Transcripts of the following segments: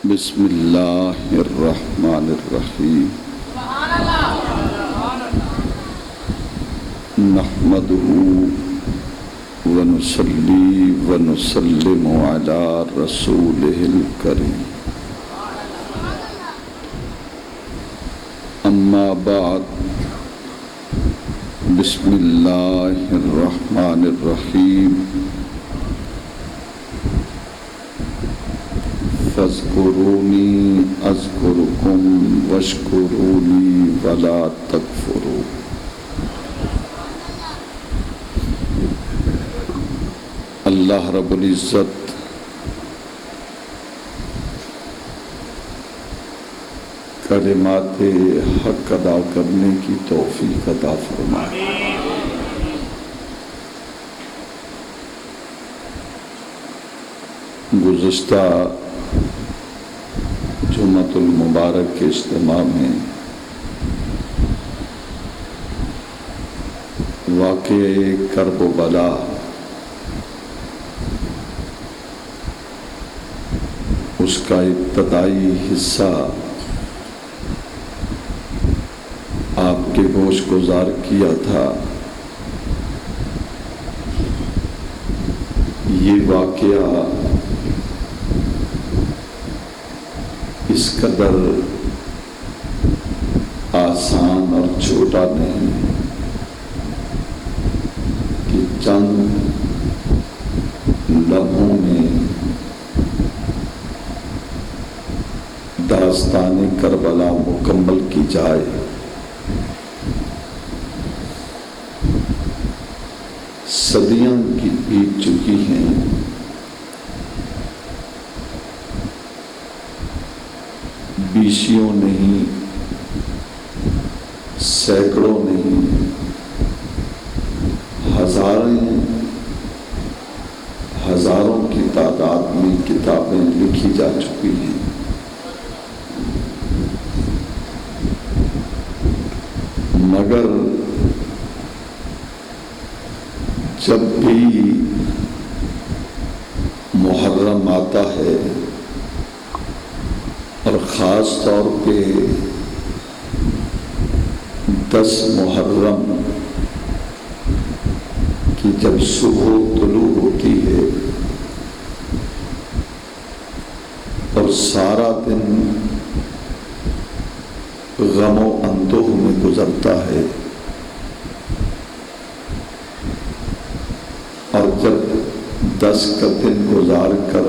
بسم اللہ الرحمن الرحیم نحمدہ ونصلی ونسلم علی رسولہ الکریم اما بعد بسم اللہ الرحمن الرحیم فاذکرونی اذکرکم واشکرونی ولا تکفرون۔ اللہ رب العزت کلمات حق ادا کرنے کی توفیق عطا فرمائے۔ گزشتہ جمعۃ المبارک کے اجتماع میں واقع کرب و بلا اس کا ابتدائی حصہ آپ کے گوش گزار کیا تھا۔ یہ واقعہ اس قدر آسان اور چھوٹا نہیں کہ چند لمحوں میں داستان کربلا مکمل کی جائے۔ صدیاں بیت چکی ہیں، بیسیوں نہیں، سینکڑوں نہیں، ہزاروں کی تعداد میں کتابیں لکھی جا چکی ہیں، مگر جب بھی محرم آتا ہے اور خاص طور پہ 10 محرم کی جب صبح طلوع ہوتی ہے اور سارا دن غم و اندوہ میں گزرتا ہے، اور جب 10 کا دن گزار کر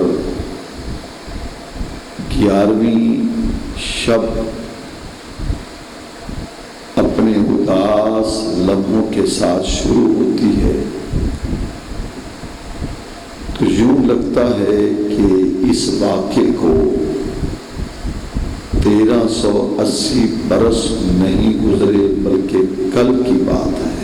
11ویں شب اپنے اداس لمحوں کے ساتھ شروع ہوتی ہے تو یوں لگتا ہے کہ اس واقعے کو 1380 برس نہیں گزرے بلکہ کل کی بات ہے۔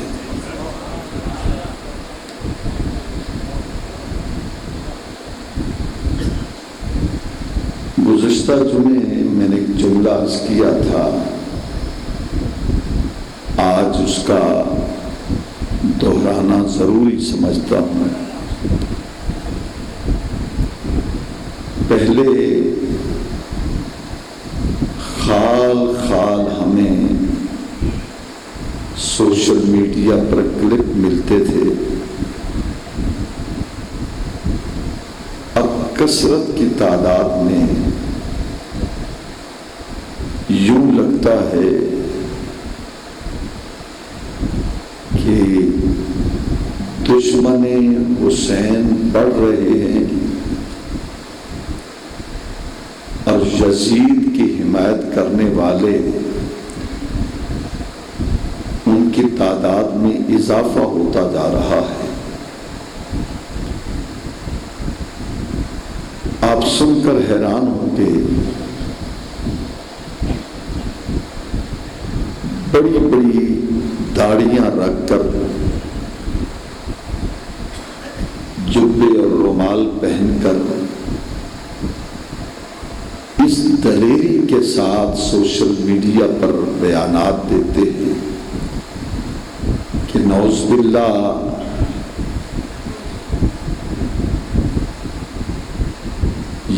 گزشتہ جمعے میں نے ایک جملہ عرض کیا تھا، آج اس کا دہرانا ضروری سمجھتا ہوں۔ پہلے خال ہمیں سوشل میڈیا پر کلپ ملتے تھے، اب کثرت کی تعداد میں یوں لگتا ہے کہ دشمن حسین بڑھ رہے ہیں اور یزید کی حمایت کرنے والے ان کی تعداد میں اضافہ ہوتا جا رہا ہے۔ آپ سن کر حیران ہوں گے، بڑی بڑی داڑیاں رکھ کر، جبے اور رومال پہن کر اس دلیری کے ساتھ سوشل میڈیا پر بیانات دیتے ہیں کہ نعوذ باللہ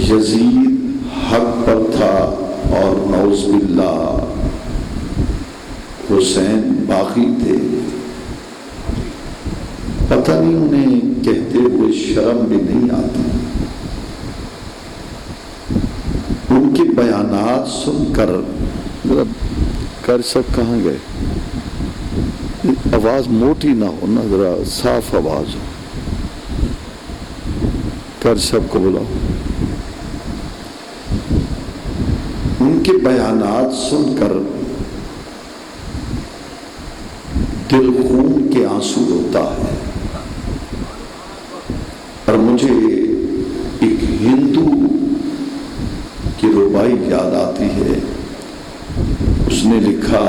یزید حق پر تھا اور نعوذ باللہ حسین باغی تھے، پتہ نہیں انہیں کہتے ہوئے شرم بھی نہیں آتی۔ ان کے بیانات سن کر کر سب کہاں گئے؟ آواز موٹی نہ ہو نا، ذرا صاف آواز ہو۔ کر سب کو بلاؤ۔ ان کے بیانات سن کر دل خون کے آنسو روتا ہے، اور مجھے ایک ہندو کی ربائی یاد آتی ہے۔ اس نے لکھا،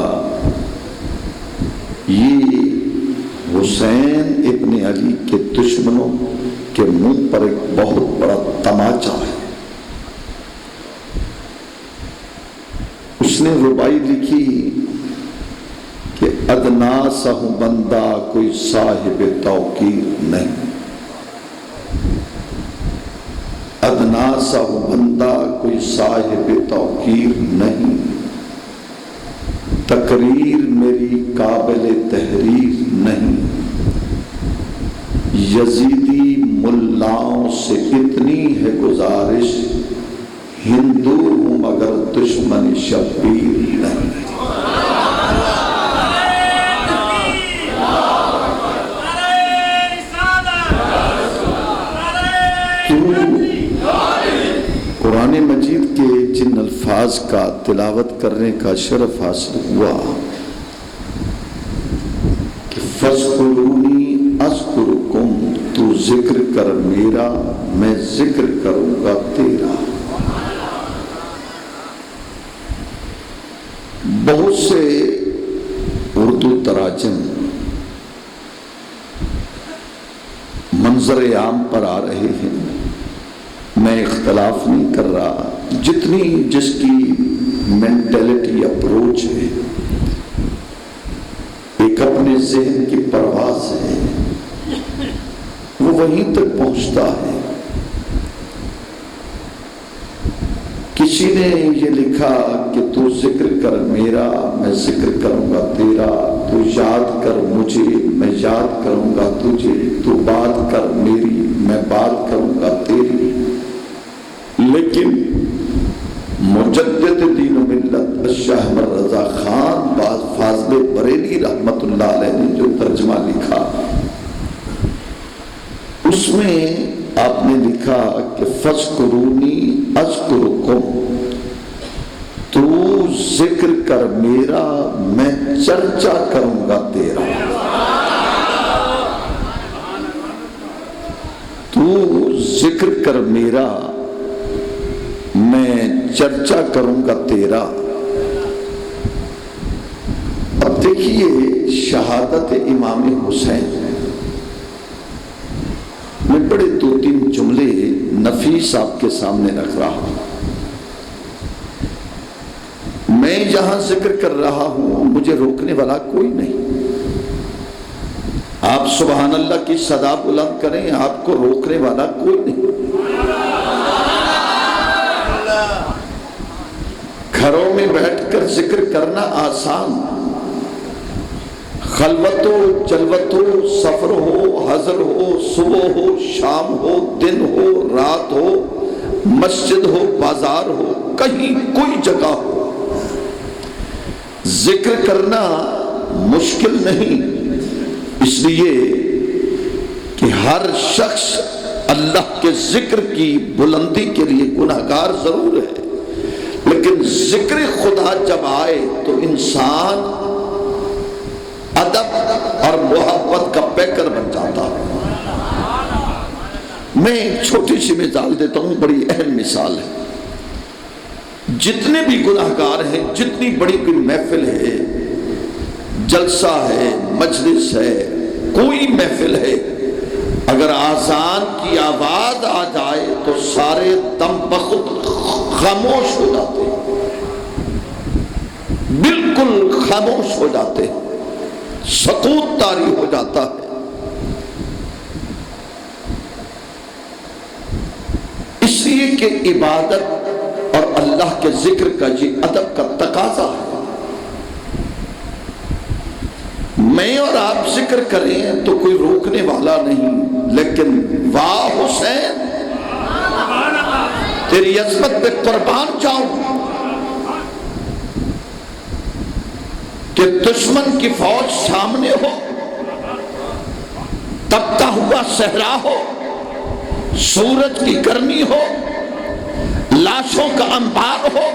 یہ حسین ابن علی کے دشمنوں کے منہ پر ایک بہت بڑا تماچا ہے۔ اس نے ربائی لکھی کہ ادنا سا ہوں بندہ کوئی صاحب توقیر نہیں، ادنا سا ہوں بندہ کوئی صاحب توقیر نہیں، تقریر میری قابل تحریر نہیں، یزیدی ملاؤں سے اتنی ہے گزارش، ہندو ہوں مگر دشمن شبیر نہیں۔ قرآن مجید کے جن الفاظ کا تلاوت کرنے کا شرف حاصل ہوا کہ فَاذْكُرُونِي أَذْكُرُكُمْ، تو ذکر کر میرا میں ذکر کروں گا تیرا۔ بہت سے اردو تراجم منظر عام پر آ رہے ہیں، میں اختلاف نہیں کر رہا، جتنی جس کی مینٹلٹی اپروچ ہے، ایک اپنے ذہن کی پرواز ہے، وہ وہیں تک پہنچتا ہے۔ کسی نے یہ لکھا کہ تو ذکر کر میرا میں ذکر کروں گا تیرا، تو یاد کر مجھے میں یاد کروں گا تجھے، تو بات کر میری میں بات کروں گا تیری۔ لیکن مجدد دین و ملت شاہ احمد رضا خان فاضل بریلی رحمت اللہ علیہ نے جو ترجمہ لکھا، اس میں آپ نے لکھا کہ فَاذْكُرُونِي أَذْكُرُكُمْ، تو ذکر کر میرا میں چرچا کروں گا تیرا، تو ذکر کر میرا میں چرچا کروں گا تیرا۔ اب دیکھیے شہادت امام حسین میں بڑے دو تین جملے نفیس آپ کے سامنے رکھ رہا ہوں۔ میں یہاں ذکر کر رہا ہوں، مجھے روکنے والا کوئی نہیں۔ آپ سبحان اللہ کی صدا بلند کریں، آپ کو روکنے والا کوئی نہیں۔ گھروں میں بیٹھ کر ذکر کرنا آسان، خلوت ہو جلوت ہو سفر ہو حضر ہو صبح ہو شام ہو دن ہو رات ہو مسجد ہو بازار ہو کہیں کوئی جگہ ہو، ذکر کرنا مشکل نہیں، اس لیے کہ ہر شخص اللہ کے ذکر کی بلندی کے لیے گناہگار ضرور ہے، لیکن ذکر خدا جب آئے تو انسان ادب اور محبت کا پیکر بن جاتا ہے۔ میں ایک چھوٹی سی مثال دیتا ہوں، بڑی اہم مثال ہے۔ جتنے بھی گناہگار ہیں، جتنی بڑی کوئی محفل ہے، جلسہ ہے، مجلس ہے، کوئی محفل ہے، اگر آذان کی آواز آ جائے تو سارے دم بخود خاموش ہو جاتے ہیں، بالکل خاموش ہو جاتے ہیں، سکوت طاری ہو جاتا ہے۔ اس لیے کہ عبادت اور اللہ کے ذکر کا یہ ادب کا تقاضا ہے۔ میں اور آپ ذکر کریں تو کوئی روکنے والا نہیں، لیکن واہ حسین تیری عظمت پہ قربان جاؤں کہ دشمن کی فوج سامنے ہو، تپتا ہوا صحرا ہو، سورج کی گرمی ہو، لاشوں کا انبار ہو،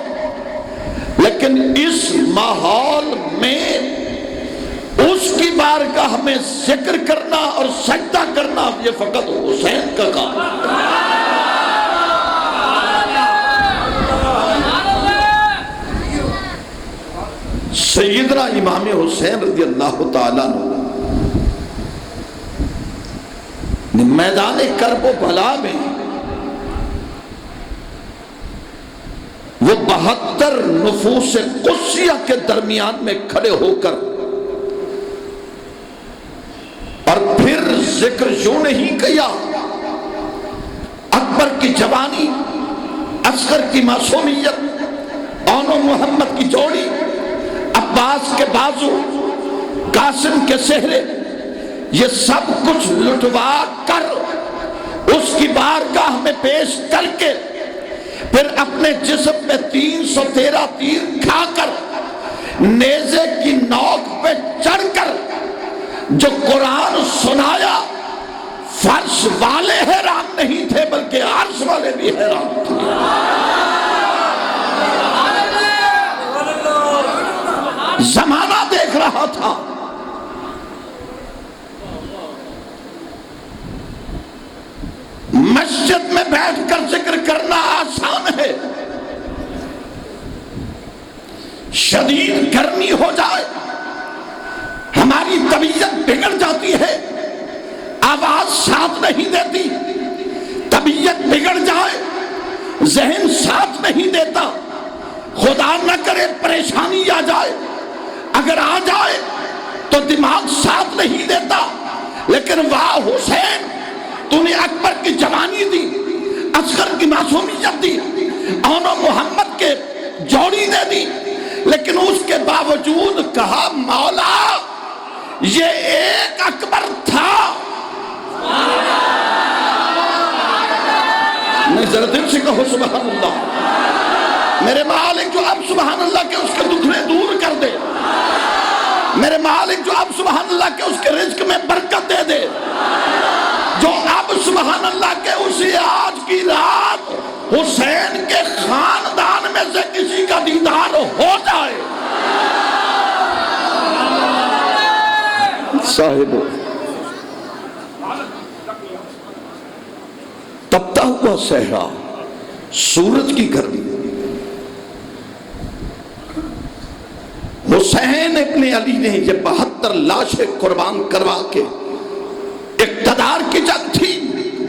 لیکن اس ماحول میں اس کی بارگاہ میں ذکر کرنا اور سجدہ کرنا یہ فقط حسین کا کام ہے۔ سیدنا امام حسین رضی اللہ تعالیٰ نے میدان کرب و بلا میں وہ 72 نفوس قدسیہ کے درمیان میں کھڑے ہو کر اور پھر ذکر یوں نہیں کیا، اکبر کی جوانی، اصغر کی معصومیت، اون و محمد کی جوڑی، عباس کے بازو، قاسم کے سہرے، یہ سب کچھ لٹوا کر اس کی بارگاہ میں پیش کر کے پھر اپنے جسم میں 313 تیر کھا کر نیزے کی نوک پہ چڑھ کر جو قرآن سنایا، فرش والے حیران نہیں تھے بلکہ عرش والے بھی حیران تھے۔ زمانہ دیکھ رہا تھا۔ مسجد میں بیٹھ کر ذکر کرنا آسان ہے، شدید گرمی ہو جائے، ہماری طبیعت بگڑ جاتی ہے، آواز ساتھ نہیں دیتی، طبیعت بگڑ جائے، ذہن ساتھ نہیں دیتا، خدا نہ کرے پریشانی آ جائے، اگر آ جائے تو دماغ ساتھ نہیں دیتا، لیکن واہ حسین تو نے اکبر کی جوانی دی، اصغر کی معصومیت دی، اون و محمد کے جوڑی دے دی، لیکن اس کے باوجود کہا مولا یہ ایک اکبر تھا۔ میں ذرا دل سے کہو سبحان اللہ۔ میرے مالک جو اب سبحان اللہ کے اس کے دکھنے دور کر دے، میرے مالک جو اب سبحان اللہ کے اس کے رزق میں برکت دے دے، جو اب سبحان اللہ کے اسی آج کی رات حسین کے خاندان میں سے کسی کا دیدار ہو جائے۔ صاحب تپتا ہوا صحرا، سورج کی گرمی، حسین ابن علی نے یہ 72 لاشیں قربان کروا کے، اقتدار کی جنگ تھی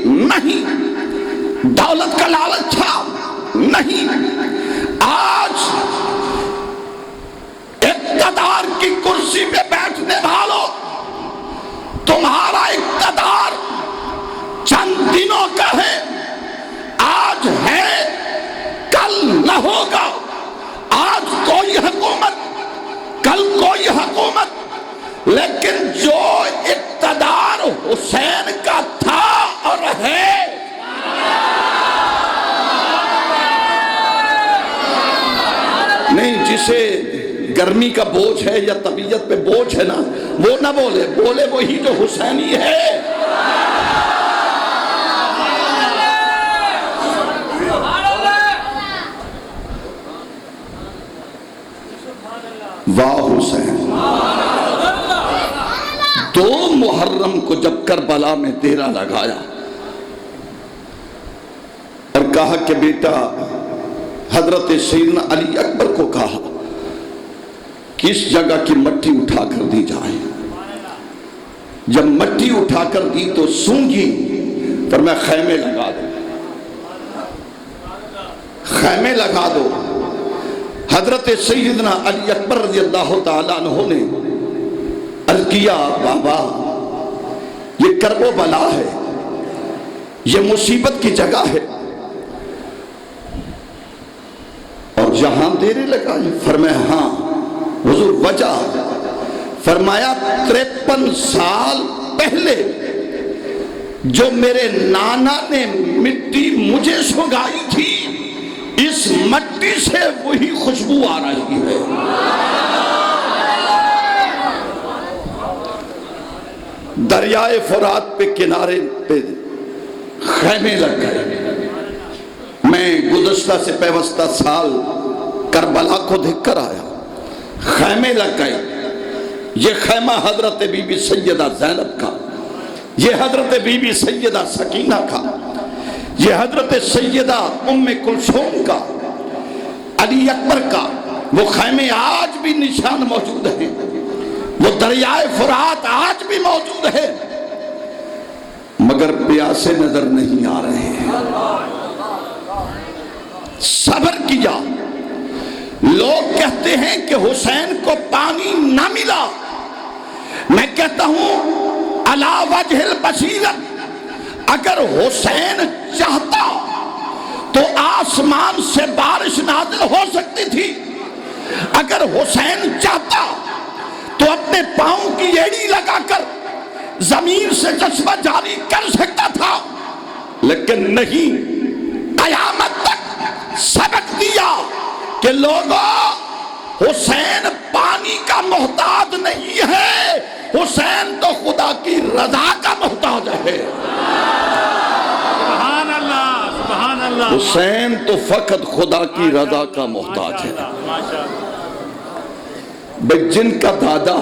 نہیں، دولت کا لالچ تھا نہیں، آج اقتدار کی کرسی پہ بیٹھنے والوں، تمہارا اقتدار چند دنوں کا ہے، آج ہے کل نہ ہوگا، آج کوئی حکومت کل کوئی حکومت، لیکن جو اقتدار حسین کا تھا اور ہے، نہیں جسے گرمی کا بوجھ ہے یا طبیعت پہ بوجھ ہے نا، وہ نہ بولے، بولے وہی جو حسینی ہے۔ واہ حسین، 2 محرم کو جب کربلا میں ڈیرا لگایا اور کہا کہ بیٹا، حضرت سیدنا علی اکبر کو کہا کہ اس جگہ کی مٹی اٹھا کر دی جائے، جب مٹی اٹھا کر دی تو سونگی، پر میں خیمے لگا دو، خیمے لگا دو۔ حضرت سیدنا علی اکبر رضی اللہ تعالیٰ عنہ نے عرض کیا بابا یہ کرب و بلا ہے، یہ مصیبت کی جگہ ہے، جہاں دینے لگا؟ فرمایا ہاں حضور وجہ؟ فرمایا 53 سال پہلے جو میرے نانا نے مٹی مجھے سونگائی تھی، اس مٹی سے وہی خوشبو آ رہی ہے۔ دریائے فرات پہ کنارے پہ خیمے لگ گئے۔ میں گزشتہ سے پیوستہ سال کربلا کو دیکھ کر آیا، خیمے لگ گئے۔ یہ خیمہ حضرت بی بی سیدہ زینب کا، یہ حضرت بی بی سیدہ سکینہ کا، یہ حضرت سیدہ ام کلثوم کا، علی اکبر کا۔ وہ خیمے آج بھی نشان موجود ہیں، وہ دریائے فرات آج بھی موجود ہے، مگر پیاسے نظر نہیں آ رہے ہیں۔ صبر کیا۔ لوگ کہتے ہیں کہ حسین کو پانی نہ ملا، میں کہتا ہوں علی وجہ البصیرت، اگر حسین چاہتا تو آسمان سے بارش نازل ہو سکتی تھی، اگر حسین چاہتا تو اپنے پاؤں کی ایڑی لگا کر زمین سے چشمہ جاری کر سکتا تھا، لیکن نہیں۔ قیامت تک سبق دیا کہ لوگوں، حسین پانی کا محتاج نہیں ہے، حسین تو خدا کی رضا کا محتاج ہے۔ سبحان اللہ، سبحان اللہ۔ حسین تو فقط خدا کی رضا کا محتاج ہے۔ بھئی جن کا دادا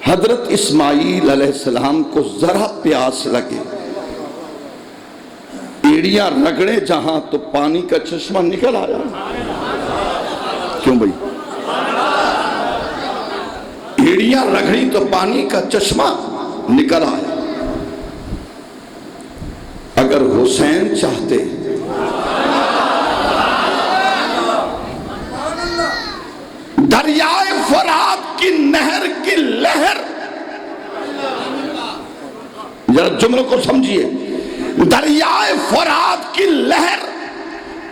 حضرت اسماعیل علیہ السلام کو ذرا پیاس لگے، ایڑیاں رگڑے جہاں تو پانی کا چشمہ نکل آیا۔ کیوں بھئی؟ ایڑیاں رگڑی تو پانی کا چشمہ نکل آیا۔ اگر حسین چاہتے دریائے فرات کی نہر کی لہر، ذرا جملوں کو سمجھیے، دریائے فرات کی لہر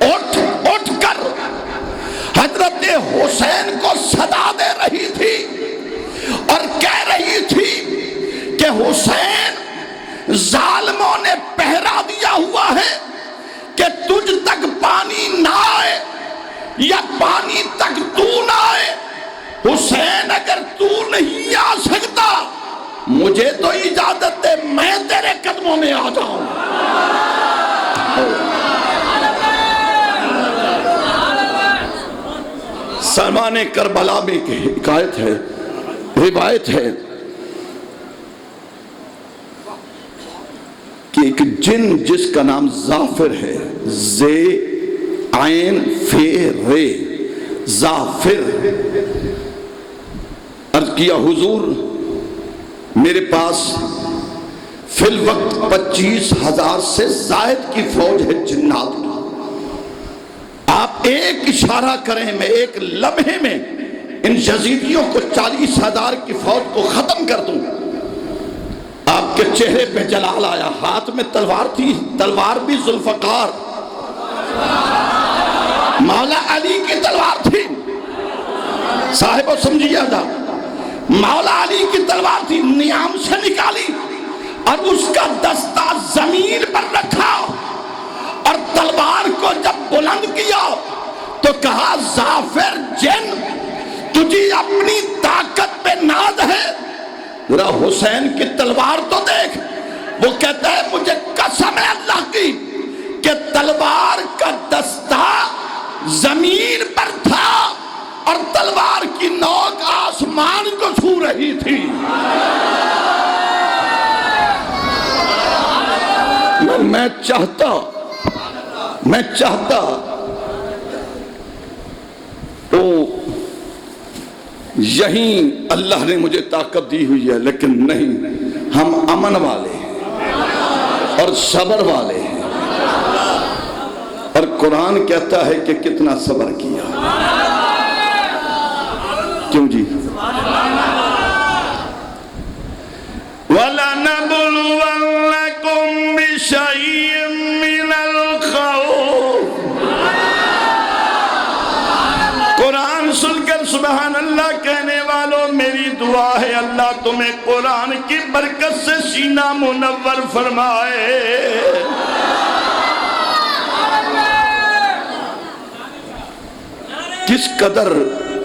اٹھ کر حضرت حسین کو صدا دے رہی تھی اور کہہ رہی تھی کہ حسین، ظالموں نے پہرا دیا ہوا ہے کہ تجھ تک پانی نہ آئے یا پانی تک تو نہ آئے۔ حسین اگر تو نہیں آ سکتا، مجھے تو اجازت دے، میں تیرے قدموں میں آ جاؤں۔ سلمان کربلا میں ایک حکایت ہے، روایت ہے کہ ایک جن جس کا نام زافر ہے، زے عین فے رے، زافر، عرض کیا حضور میرے پاس فی الوقت 25,000 سے زائد کی فوج ہے جنات کی، آپ ایک اشارہ کریں، میں ایک لمحے میں ان یزیدیوں کو 40,000 کی فوج کو ختم کر دوں۔ آپ کے چہرے پہ جلال آیا، ہاتھ میں تلوار تھی، تلوار بھی ذوالفقار مولا علی کی تلوار تھی۔ صاحبو سمجھیے جا، مولا علی کی تلوار تھی، نیام سے نکالی اور اس کا دستہ زمین پر رکھا اور تلوار کو جب بلند کیا تو کہا زافر جن، تجھے اپنی طاقت پہ ناز ہے، ذرا حسین کی تلوار تو دیکھ۔ وہ کہتا ہے مجھے قسم ہے اللہ کی کہ تلوار کا دستہ زمین پر تھا اور تلوار کی نوک آسمان کو چھو رہی تھی۔ میں چاہتا تو یہیں اللہ نے مجھے طاقت دی ہوئی ہے، لیکن نہیں، ہم امن والے ہیں اور صبر والے ہیں، اور قرآن کہتا ہے کہ کتنا صبر کیا۔ کیوں جی؟ وَلَنَبْلُوَنَّكُمْ بِشَيْءٍ مِّنَ الْخَوْفِ سبحان اللہ کہنے والوں، میری دعا ہے اللہ تمہیں قرآن کی برکت سے سینہ منور فرمائے۔ کس قدر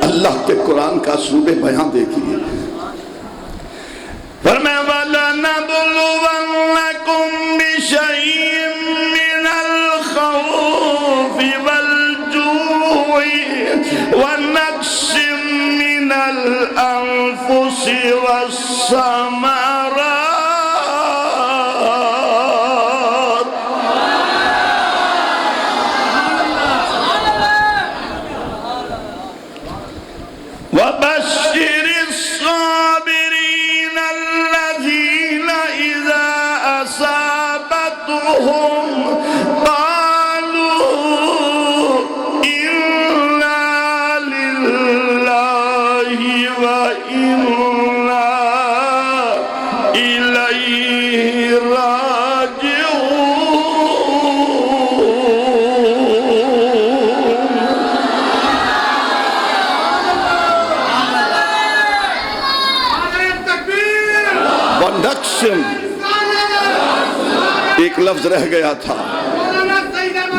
اللہ کے قرآن کا اسلوب بیان دیکھیے۔ فرمایا وَلَنَبْلُوَنَّكُمْ بِشَيْءٍ مِّنَ الْخَوْفِ وَالْجُوعِ وَنَقْصٍ مِّنَ الْأَنفُسِ وَالثَّمَرَاتِ وَبَشِّرِ الصَّابِرِينَ الَّذِينَ إِذَا أَصَابَتْهُمْ قَالُوا إِنَّا لِلَّهِ وَإِنَّا إِلَيْهِ راجعون۔ ونقسم، ایک لفظ رہ گیا تھا،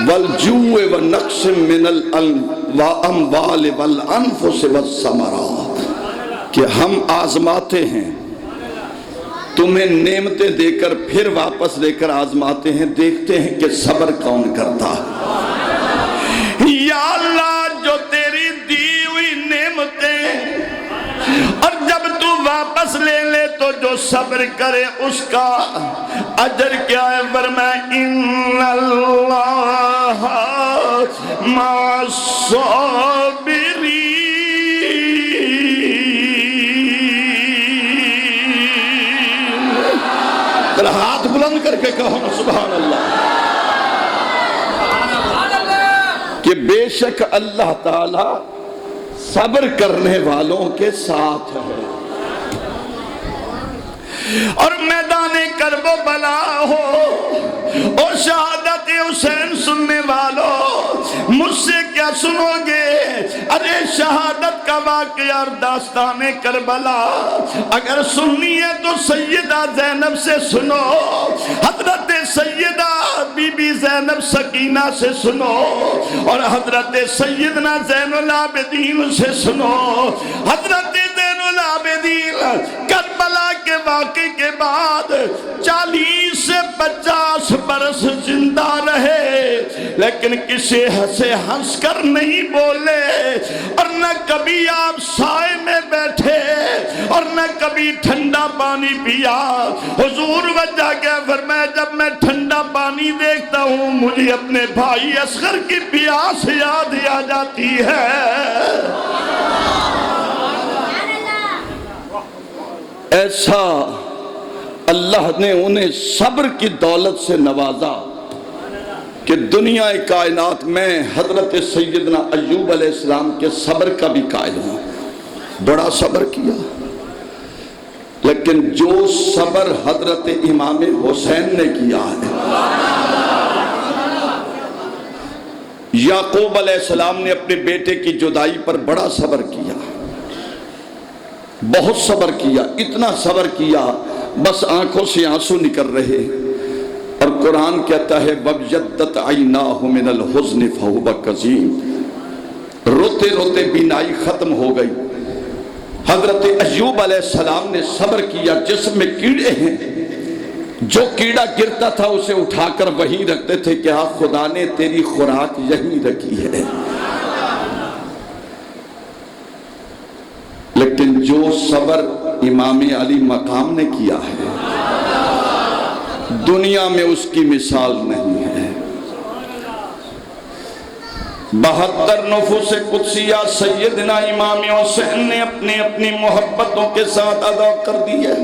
والجوع ونقسم من الاموال والانفس والثمرات، کہ ہم آزماتے ہیں، تمہیں نعمتیں دے کر پھر واپس لے کر آزماتے ہیں، دیکھتے ہیں کہ صبر کون کرتا ہے۔ یا اللہ جو تیری دی ہوئی نعمتیں اور جب تو واپس لے لے تو جو صبر کرے اس کا اجر کیا ہے؟ فرمایا ان اللہ مع الصابرین۔ ہاتھ بلند کر کے کہو سبحان اللہ، کہ بے شک اللہ تعالی صبر کرنے والوں کے ساتھ ہے۔ اور میدان کرب و بلا ہو اور شہادت حسین سننے والوں، مجھ سے کیا سنو گے؟ ارے شہادت کا واقعہ اور داستان کربلا اگر سننی ہے تو سیدہ زینب سے سنو، حضرت سیدہ بی بی زینب سکینہ سے سنو، اور حضرت سیدنا زین العابدین سے سنو۔ حضرت زین العابدین کربلا کے واقعے کے بعد 40 سے 50 برس زندہ رہے، لیکن کسی سے ہنس کر نہیں بولے، اور نہ کبھی آپ سائے میں بیٹھے اور نہ کبھی ٹھنڈا پانی پیا۔ حضور وجہ کیا فرمایا، جب میں ٹھنڈا پانی دیکھتا ہوں مجھے اپنے بھائی اصغر کی پیاس یاد آ جاتی ہے۔ ایسا اللہ نے انہیں صبر کی دولت سے نوازا کہ دنیا کائنات میں حضرت سیدنا ایوب علیہ السلام کے صبر کا بھی قائل ہوں، بڑا صبر کیا۔ لیکن جو صبر حضرت امام حسین نے کیا ہے، یعقوب علیہ السلام نے اپنے بیٹے کی جدائی پر بڑا صبر کیا، بہت صبر کیا، اتنا صبر کیا بس آنکھوں سے آنسو نکل رہے۔ اور قرآن کہتا ہے وَبْيَضَّتْ عَيْنَاهُ مِنَ الْحُزْنِ فَهُوَ كَظِيمٌ، روتے روتے بینائی ختم ہو گئی۔ حضرت ایوب علیہ السلام نے صبر کیا، جسم میں کیڑے ہیں، جو کیڑا گرتا تھا اسے اٹھا کر وہیں رکھتے تھے کہ ہاں خدا نے تیری خوراک یہیں رکھی ہے۔ لیکن جو صبر امام علی مقام نے کیا ہے دنیا میں اس کی مثال نہیں ہے۔ 72 نفوس قدسیہ سیدنا امام حسین نے اپنی محبتوں کے ساتھ ادا کر دی ہے۔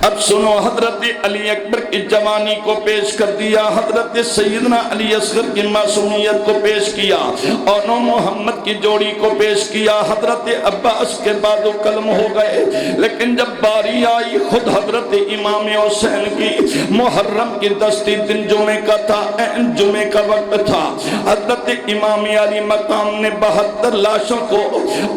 اب سنو، حضرت علی اکبر کی جوانی کو پیش کر دیا، حضرت سیدنا علی اصغر کی معصومیت کو پیش کیا، اور محمد کی جوڑی کو پیش کیا، حضرت عباس کے بعد و قلم ہو گئے۔ لیکن جب باری آئی خود حضرت امام حسین کی، محرم کی 10 دن جمعے کا تھا، جمعے کا وقت تھا، حضرت امام علی مقام نے 72 لاشوں کو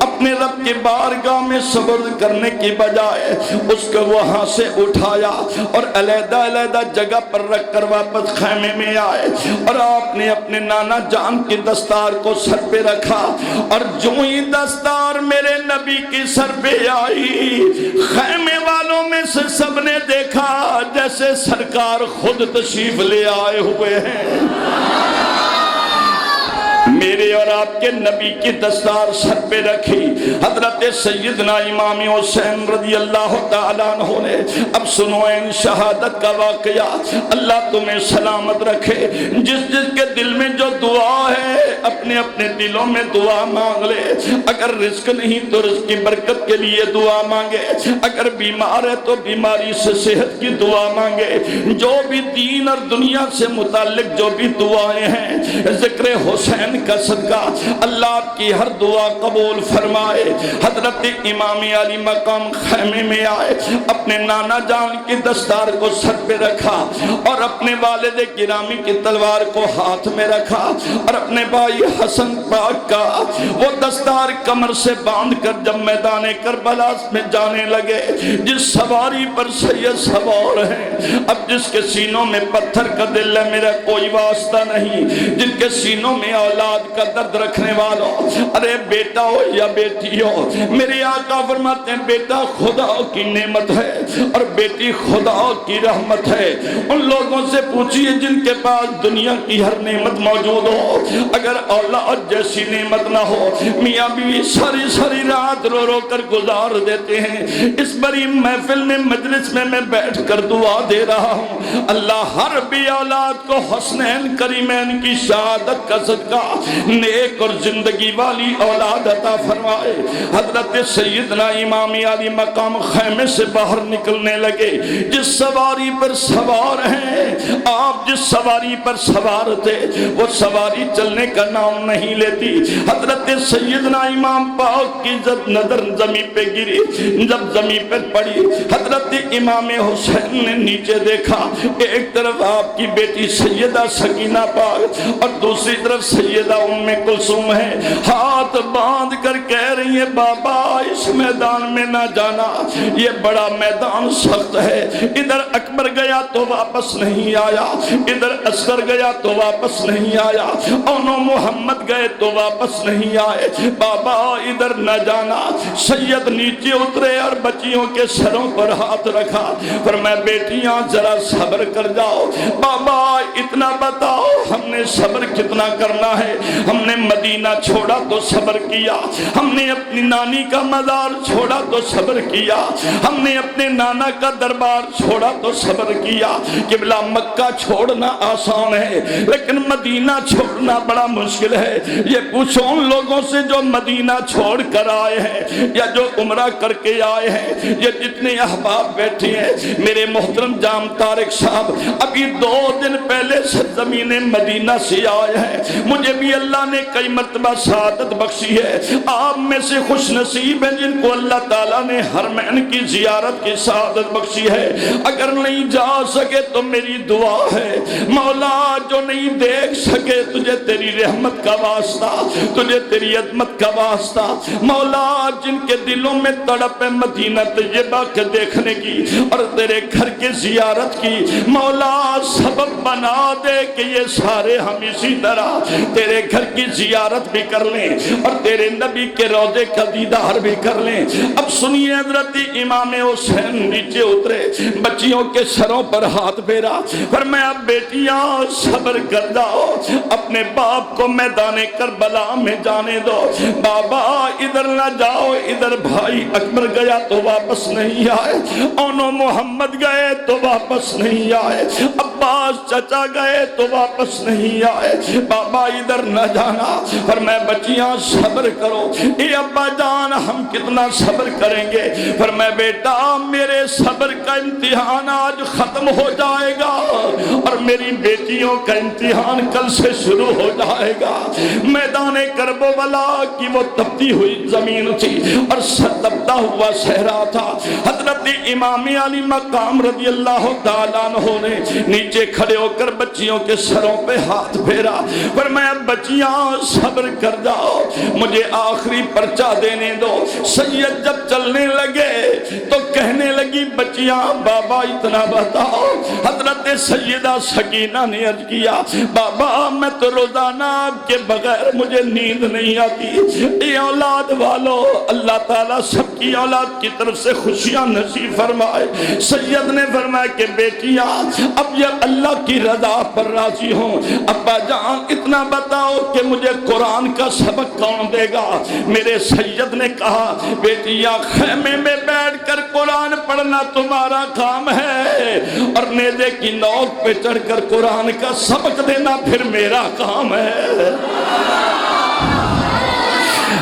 اپنے رب کے بارگاہ میں سپرد کرنے کی بجائے اس کو وہاں سے اٹھایا اور علیحدہ علیحدہ جگہ پر رکھ کر واپس خیمے میں آئے، اور آپ نے اپنے نانا جان کی دستار کو سر پہ رکھا، اور جو ہی دستار میرے نبی کی سر پہ آئی، خیمے والوں میں سے سب نے دیکھا جیسے سرکار خود تشریف لے آئے ہوئے ہیں۔ میرے اور آپ کے نبی کی دستار سر پہ رکھی حضرت سیدنا امام حسین رضی اللہ تعالیٰ عنہ نے۔ اب سنو ان شہادت کا واقعہ، اللہ تمہیں سلامت رکھے۔ جس جس کے دل میں جو دعا ہے اپنے اپنے دلوں میں دعا مانگ لے، اگر رزق نہیں تو رزق کی برکت کے لیے دعا مانگے، اگر بیمار ہے تو بیماری سے صحت کی دعا مانگے، جو بھی دین اور دنیا سے متعلق جو بھی دعائیں ہیں، ذکر حسین کا صدقہ اللہ آپ کی ہر دعا قبول فرمائے۔ حضرت امام علی مقام خیمے میں آئے، اپنے نانا جان کی دستار کو سر پہ رکھا، اور اپنے والد گرامی کی تلوار کو ہاتھ میں رکھا، اور اپنے بھائی حسن پاک کا وہ دستار کمر سے باندھ کر جب میدان کربلا میں جانے لگے، جس سواری پر سید سوار ہیں، اب جس کے سینوں میں پتھر کا دل ہے میرا کوئی واسطہ نہیں، جن کے سینوں میں اولاد کا درد رکھنے والوں، ارے بیٹا ہو یا بیٹی ہو، میرے آقا فرماتے ہیں بیٹا خدا کی نعمت ہے اور بیٹی خدا کی رحمت ہے۔ ان لوگوں سے پوچھئے جن کے پاس دنیا کی ہر نعمت موجود ہو، اگر اولاد جیسی نعمت نہ ہو، میاں بیوی ساری ساری رات رو رو کر گزار دیتے ہیں۔ اس بڑی محفل میں مجلس میں میں بیٹھ کر دعا دے رہا ہوں، اللہ ہر بھی اولاد کو حسنین کریمین کی شہادت کا صدقہ نیک اور زندگی والی اولاد عطا فرمائے۔ حضرت سیدنا امام علی مقام خیمے سے باہر نکلنے لگے، جس سواری پر سوار ہیں، آپ جس سواری پر سوار تھے وہ سواری چلنے کا نام نہیں لیتی۔ حضرت سیدنا امام پاک کی نظر زمین پہ گری، جب زمین پر پڑی حضرت امام حسین نے نیچے دیکھا، ایک طرف آپ کی بیٹی سیدہ سکینہ پاک اور دوسری طرف سیدہ ام کلثوم ہے، ہاتھ باندھ کر کہہ رہی ہے بابا اس میدان میں نہ جانا، یہ بڑا میدان سخت ہے، ادھر اکبر گیا تو واپس نہیں آیا، ادھر اصغر گیا تو واپس نہیں آیا، اونو محمد گئے تو واپس نہیں آئے، بابا ادھر نہ جانا۔ سید نیچے اترے اور بچیوں کے سروں پر ہاتھ رکھا، فرمایا بیٹیاں ذرا صبر کر جاؤ، بابا اتنا بتاؤ ہم نے صبر کتنا کرنا ہے؟ ہم نے مدینہ چھوڑا تو صبر کیا، ہم نے اپنی نانی کا مزار چھوڑا تو صبر کیا، ہم نے اپنے نانا کا دربار چھوڑا تو صبر کیا۔ قبلہ مکہ چھوڑنا آسان ہے لیکن مدینہ چھوڑنا بڑا مشکل ہے۔ یہ پوچھو ان لوگوں سے جو مدینہ چھوڑ کر آئے ہیں یا جو عمرہ کر کے آئے ہیں، یہ جتنے احباب بیٹھے ہیں، میرے محترم جام طارق صاحب ابھی 2 دن پہلے سرزمین مدینہ سے آئے ہیں، مجھے بھی اللہ نے کئی مرتبہ سعادت بخشی ہے، آپ میں سے خوش نصیب ہیں جن کو اللہ تعالیٰ نے حرمین کی زیارت کی سعادت بخشی ہے۔ اگر نہیں جا سکے تو میری دعا ہے مولا جو نہیں دیکھ سکے تجھے تیری رحمت کا واسطہ، تجھے تیری عظمت کا واسطہ، مولا جن کے دلوں میں تڑپ ہے مدینہ طیبہ کے دیکھنے کی اور تیرے گھر کے زیارت کی، مولا سبب بنا دے کہ یہ سارے ہم اسی طرح تیرے گھر کی زیارت بھی کر لیں اور تیرے نبی کے روضے کا دیدار بھی کر لیں۔ اب سنیے حضرت امام حسین نیچے اترے، بچیوں کے سروں پر ہاتھ پھیرا، فرمایا بیٹیاں صبر کر جاؤ، اپنے باپ کو میدان کربلا میں جانے دو، بابا ادھر نہ جاؤ، ادھر بھائی اکبر گیا تو واپس نہیں آئے، اونو محمد گئے تو واپس نہیں آئے، عباس چچا گئے تو واپس نہیں آئے، بابا ادھر نہ جانا۔ فرمایا بچیاں صبر کرو۔ اے ابا جان ہم کتنا صبر کریں گے؟ فرمایا بیٹا میرے صبر کا امتحان آج ختم ہو جائے گا اور میری بیٹیوں کا امتحان کل سے شروع ہو جائے گا۔ میدان کربلا کی وہ تپتی ہوئی زمین تھی اور تپتا ہوا صحرا تھا۔ حضرت امام علی مقام رضی اللہ تعالیٰ عنہ نے نیچے کھڑے ہو کر بچیوں کے سروں پہ ہاتھ پھیرا، فرمایا بچیاں صبر کر جاؤ، مجھے آخری پرچہ دینے دو۔ سید جب چلنے لگے تو کہنے لگی بچیاں بابا اتنا بتاؤ۔ حضرت سیدہ سکینہ نے عرض کیا بابا میں تو روزانہ آپ کے بغیر مجھے نیند نہیں آتی۔ اے اولاد والو اللہ تعالیٰ سب کی اولاد کی طرف سے خوشیاں نصیب فرمائے۔ سید نے فرمایا کہ بیٹیاں اب یہ اللہ کی رضا پر راضی ہوں، ابا جان اتنا بتاؤ کہ مجھے قرآن کا سبق کون دے گا؟ میرے سید نے کہا بیٹیاں خیمے میں بیٹھ کر قرآن پڑھنا تمہارا کام ہے اور نیزے کی نوک پہ چڑھ کر قرآن کا سبق دینا پھر میرا کام ہے۔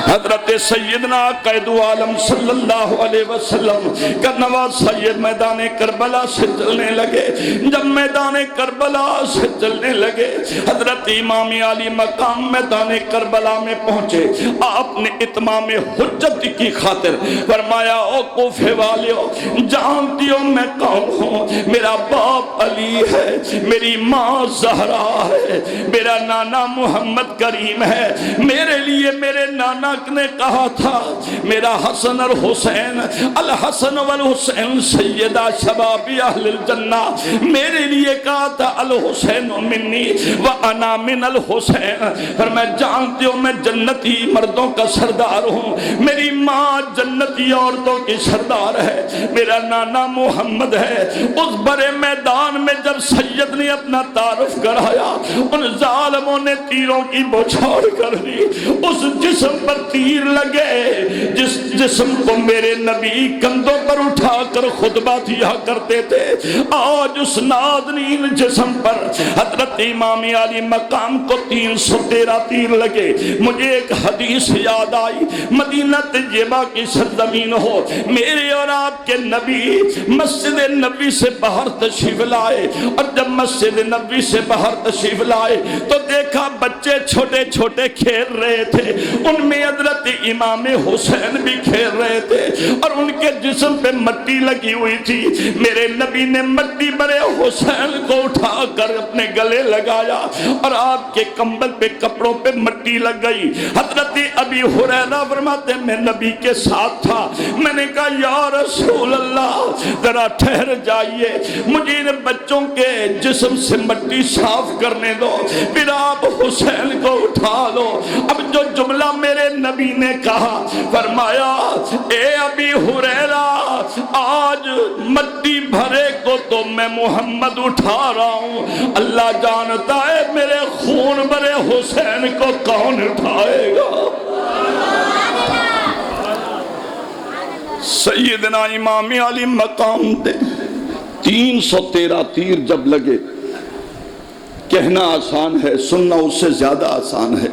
حضرت سیدنا قائد عالم صلی اللہ علیہ وسلم کا نواز سید میدان کربلا سے چلنے لگے۔ جب میدان کربلا سے چلنے لگے حضرت امام علی مقام میدان کربلا میں پہنچے۔ آپ نے اتمام حجت کی خاطر فرمایا او کوفے والیو جانتی ہو میں کون ہوں؟ میرا باپ علی ہے، میری ماں زہرا ہے، میرا نانا محمد کریم ہے۔ میرے لیے میرے نانا نے کہا تھا میرا حسن اور حسین الحسن والحسین سیدہ شباب اہل الجنہ، میرے لیے کہا تھا الحسین منی وانا من الحسین۔ پر میں جانتی ہوں میں جنتی مردوں کا سردار ہوں، میری ماں جنتی عورتوں کی سردار ہے، میرا نانا محمد ہے۔ اس بڑے میدان میں جب سید نے اپنا تعارف کرایا ان ظالموں نے تیروں کی بوچھاڑ کر دی، اس جسم پر تیر لگے جس جسم کو میرے نبی کندھوں پر اٹھا کر خطبہ دیا کرتے تھے، آج اس نازنین جسم پر حضرت امام علی مقام کو 313 تیر لگے۔ مجھے ایک حدیث یاد آئی، مدینہ طیبہ کی سرزمین ہو، میرے اور آپ کے نبی مسجد نبی سے باہر تشریف لائے اور جب مسجد نبی سے باہر تشریف لائے تو دیکھا بچے چھوٹے چھوٹے کھیل رہے تھے، ان میں حضرت امام حسین بھی کھیل رہے تھے اور ان کے جسم پہ مٹی لگی ہوئی تھی۔ میرے نبی نے مٹی برے حسین کو اٹھا کر اپنے گلے لگایا اور آپ کے کمبل پہ کپڑوں پہ مٹی لگ گئی۔ حضرت ابی ہریرہ فرماتے میں نبی کے ساتھ تھا، میں نے کہا یا رسول اللہ ذرا ٹھہر جائیے، مجھے ان بچوں کے جسم سے مٹی صاف کرنے دو پھر آپ حسین کو اٹھا لو۔ اب جو جملہ میرے نبی نے کہا فرمایا اے ابی ہریرہ آج مٹی بھرے کو تو میں محمد اٹھا رہا ہوں، اللہ جانتا ہے میرے خون بھرے حسین کو کون اٹھائے گا۔ سیدنا امام علی مقام دے 313 تیر جب لگے، کہنا آسان ہے سننا اس سے زیادہ آسان ہے،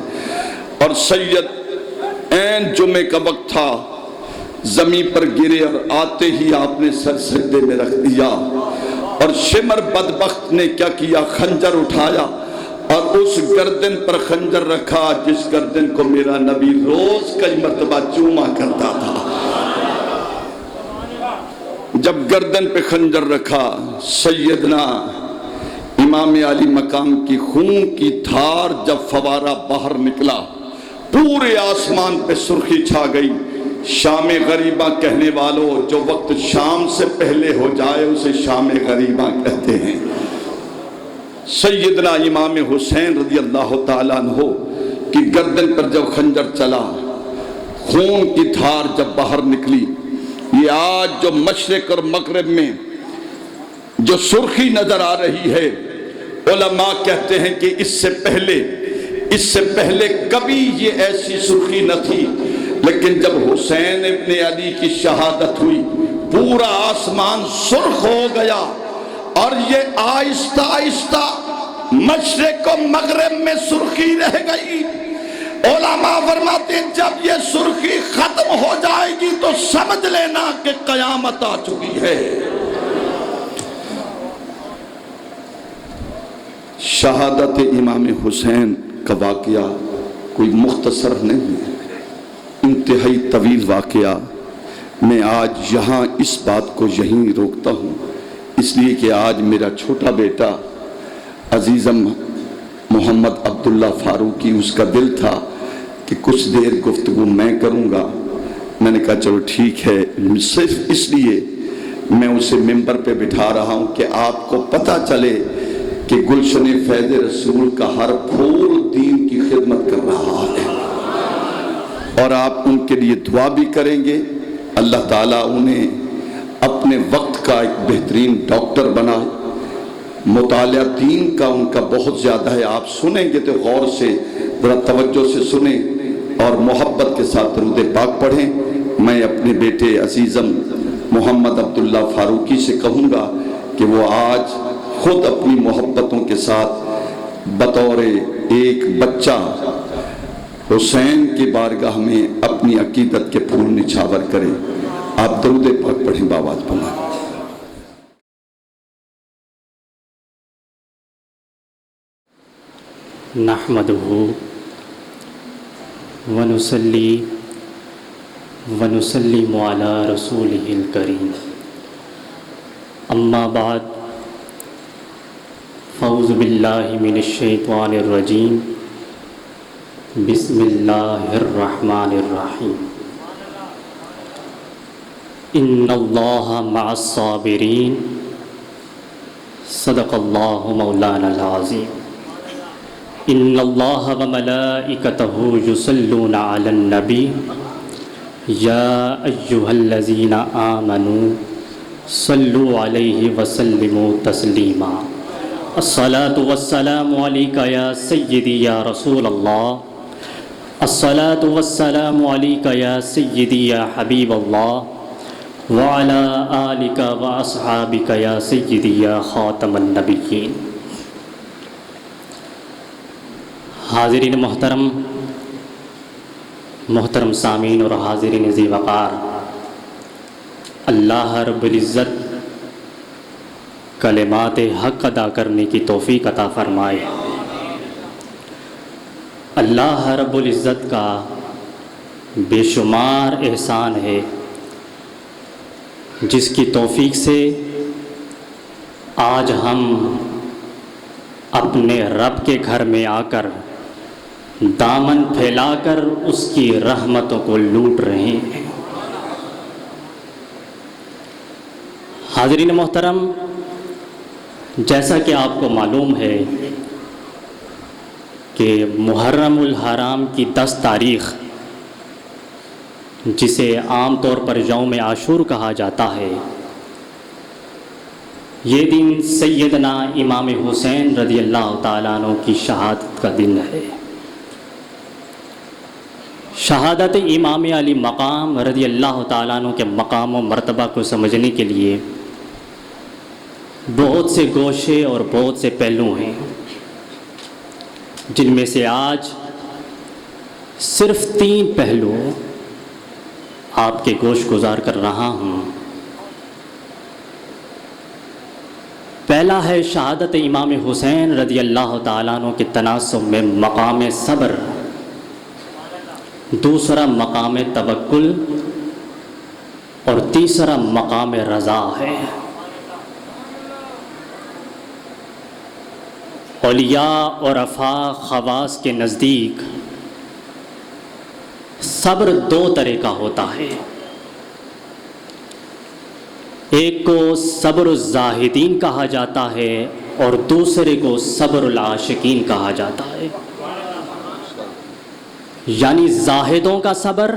اور سید این جمعے کا وقت تھا، زمین پر گرے اور آتے ہی آپ نے سر سجدے میں رکھ دیا اور شمر بدبخت نے کیا کیا، خنجر اٹھایا اور اس گردن پر خنجر رکھا جس گردن کو میرا نبی روز کئی مرتبہ چوما کرتا تھا۔ جب گردن پہ خنجر رکھا سیدنا امام علی مقام کی خون کی دھار جب فوارہ باہر نکلا پورے آسمان پہ سرخی چھا گئی۔ شام غریبہ کہنے والوں جو وقت شام سے پہلے ہو جائے اسے شام غریبہ کہتے ہیں۔ سیدنا امام حسین رضی اللہ تعالیٰ عنہ کی گردن پر جب خنجر چلا، خون کی دھار جب باہر نکلی، یہ آج جو مشرق اور مغرب میں جو سرخی نظر آ رہی ہے، علماء کہتے ہیں کہ اس سے پہلے اس سے پہلے کبھی یہ ایسی سرخی نہ تھی، لیکن جب حسین ابن علی کی شہادت ہوئی پورا آسمان سرخ ہو گیا، اور یہ آہستہ آہستہ مشرق و مغرب میں سرخی رہ گئی۔ علماء فرماتے ہیں جب یہ سرخی ختم ہو جائے گی تو سمجھ لینا کہ قیامت آ چکی ہے۔ شہادت امام حسین کا واقعہ کوئی مختصر نہیں ہے، انتہائی طویل واقعہ۔ میں آج یہاں اس بات کو یہیں روکتا ہوں، اس لیے کہ آج میرا چھوٹا بیٹا عزیزم محمد عبداللہ فاروقی، اس کا دل تھا کہ کچھ دیر گفتگو میں کروں گا۔ میں نے کہا چلو ٹھیک ہے، صرف اس لیے میں اسے ممبر پہ بٹھا رہا ہوں کہ آپ کو پتہ چلے کہ گلشن فیض رسول کا ہر پھول دین کی خدمت کر رہا ہے، اور آپ ان کے لیے دعا بھی کریں گے۔ اللہ تعالیٰ انہیں اپنے وقت کا ایک بہترین ڈاکٹر بنائے۔ مطالعہ دین کا ان کا بہت زیادہ ہے، آپ سنیں گے تو غور سے ذرا توجہ سے سنیں اور محبت کے ساتھ درود پاک پڑھیں۔ میں اپنے بیٹے عزیزم محمد عبداللہ فاروقی سے کہوں گا کہ وہ آج خود اپنی محبتوں کے ساتھ بطور ایک بچہ حسین کی بارگاہ میں اپنی عقیدت کے پھول نچھاور کرے۔ آپ درود پاک پڑھیں باواز بلند۔ نحمدہ ونصلی ونسلم علی رسولہ الکریم، اما بعد، فاعوذ باللہ من الشیطان الرجیم، بسم اللہ الرحمن الرحیم، ان اللہ مع الصابرین، صدق اللہ مولانا العظیم۔ ان اللہ وملائکتہ یصلون علی النبی، یا ایہا الذین آمنوا صلوا علیہ وسلموا تسلیما۔ الصلاة والسلام علیکہ یا سیدی یا رسول اللہ، الصلاة والسلام علیکہ یا سیدی یا حبیب اللہ، وعلی آلکہ واصحابکہ یا سیدی یا خاتم النبیین۔ حاضرین محترم سامعین اور حاضرین ذی وقار، اللہ رب العزت کلمات حق ادا کرنے کی توفیق عطا فرمائے۔ اللہ رب العزت کا بے شمار احسان ہے جس کی توفیق سے آج ہم اپنے رب کے گھر میں آ کر دامن پھیلا کر اس کی رحمتوں کو لوٹ رہے ہیں۔ حاضرین محترم، جیسا کہ آپ کو معلوم ہے کہ محرم الحرام کی 10 تاریخ، جسے عام طور پر یوم عاشور کہا جاتا ہے، یہ دن سیدنا امام حسین رضی اللہ تعالیٰ عنہ کی شہادت کا دن ہے۔ شہادت امام علی مقام رضی اللہ تعالیٰ عنہ کے مقام و مرتبہ کو سمجھنے کے لیے بہت سے گوشے اور بہت سے پہلو ہیں، جن میں سے آج صرف 3 پہلو آپ کے گوش گزار کر رہا ہوں۔ پہلا ہے شہادت امام حسین رضی اللہ تعالیٰ عنہ کے تناسب میں مقام صبر، دوسرا مقام توکل، اور تیسرا مقام رضا ہے۔ اولیاء اور افاق خواص کے نزدیک صبر 2 طرح کا ہوتا ہے، ایک کو صبر الزاہدین کہا جاتا ہے اور دوسرے کو صبر العاشقین کہا جاتا ہے، یعنی زاہدوں کا صبر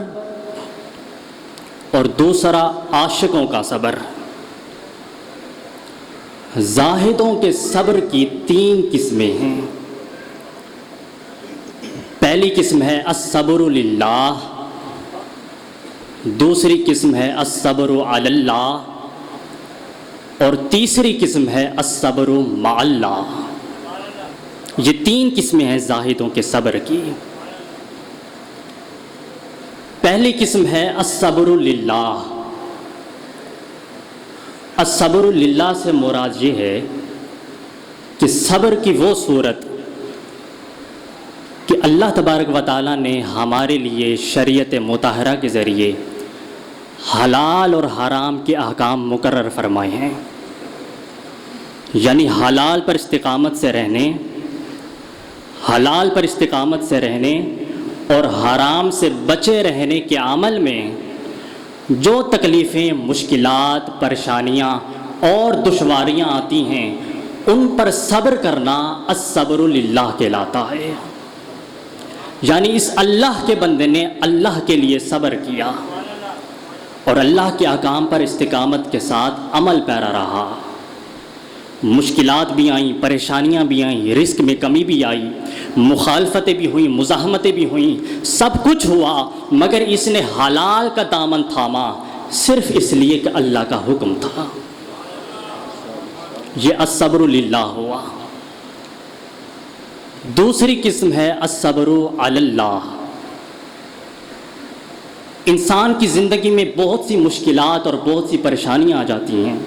اور دوسرا عاشقوں کا صبر۔ زاہدوں کے صبر کی 3 قسمیں ہیں۔ پہلی قسم ہے الصبر للہ، دوسری قسم ہے الصبر علی اللہ، اور تیسری قسم ہے الصبر مع اللہ۔ یہ تین قسمیں ہیں زاہدوں کے صبر کی۔ پہلی قسم ہے الصبر للہ۔ الصبر للہ سے مراد یہ ہے کہ صبر کی وہ صورت کہ اللہ تبارک و تعالیٰ نے ہمارے لیے شریعت مطہرہ کے ذریعے حلال اور حرام کے احکام مقرر فرمائے ہیں، یعنی حلال پر استقامت سے رہنے، اور حرام سے بچے رہنے کے عمل میں جو تکلیفیں، مشکلات، پریشانیاں اور دشواریاں آتی ہیں ان پر صبر کرنا الصبر للہ کہلاتا ہے۔ یعنی اس اللہ کے بندے نے اللہ کے لیے صبر کیا اور اللہ کے احکام پر استقامت کے ساتھ عمل پیرا رہا۔ مشکلات بھی آئیں، پریشانیاں بھی آئیں، رزق میں کمی بھی آئی، مخالفتیں بھی ہوئیں، مزاحمتیں بھی ہوئیں، سب کچھ ہوا، مگر اس نے حلال کا دامن تھاما صرف اس لیے کہ اللہ کا حکم تھا۔ یہ الصبر للہ ہوا۔ دوسری قسم ہے الصبر علی اللہ۔ انسان کی زندگی میں بہت سی مشکلات اور بہت سی پریشانیاں آ جاتی ہیں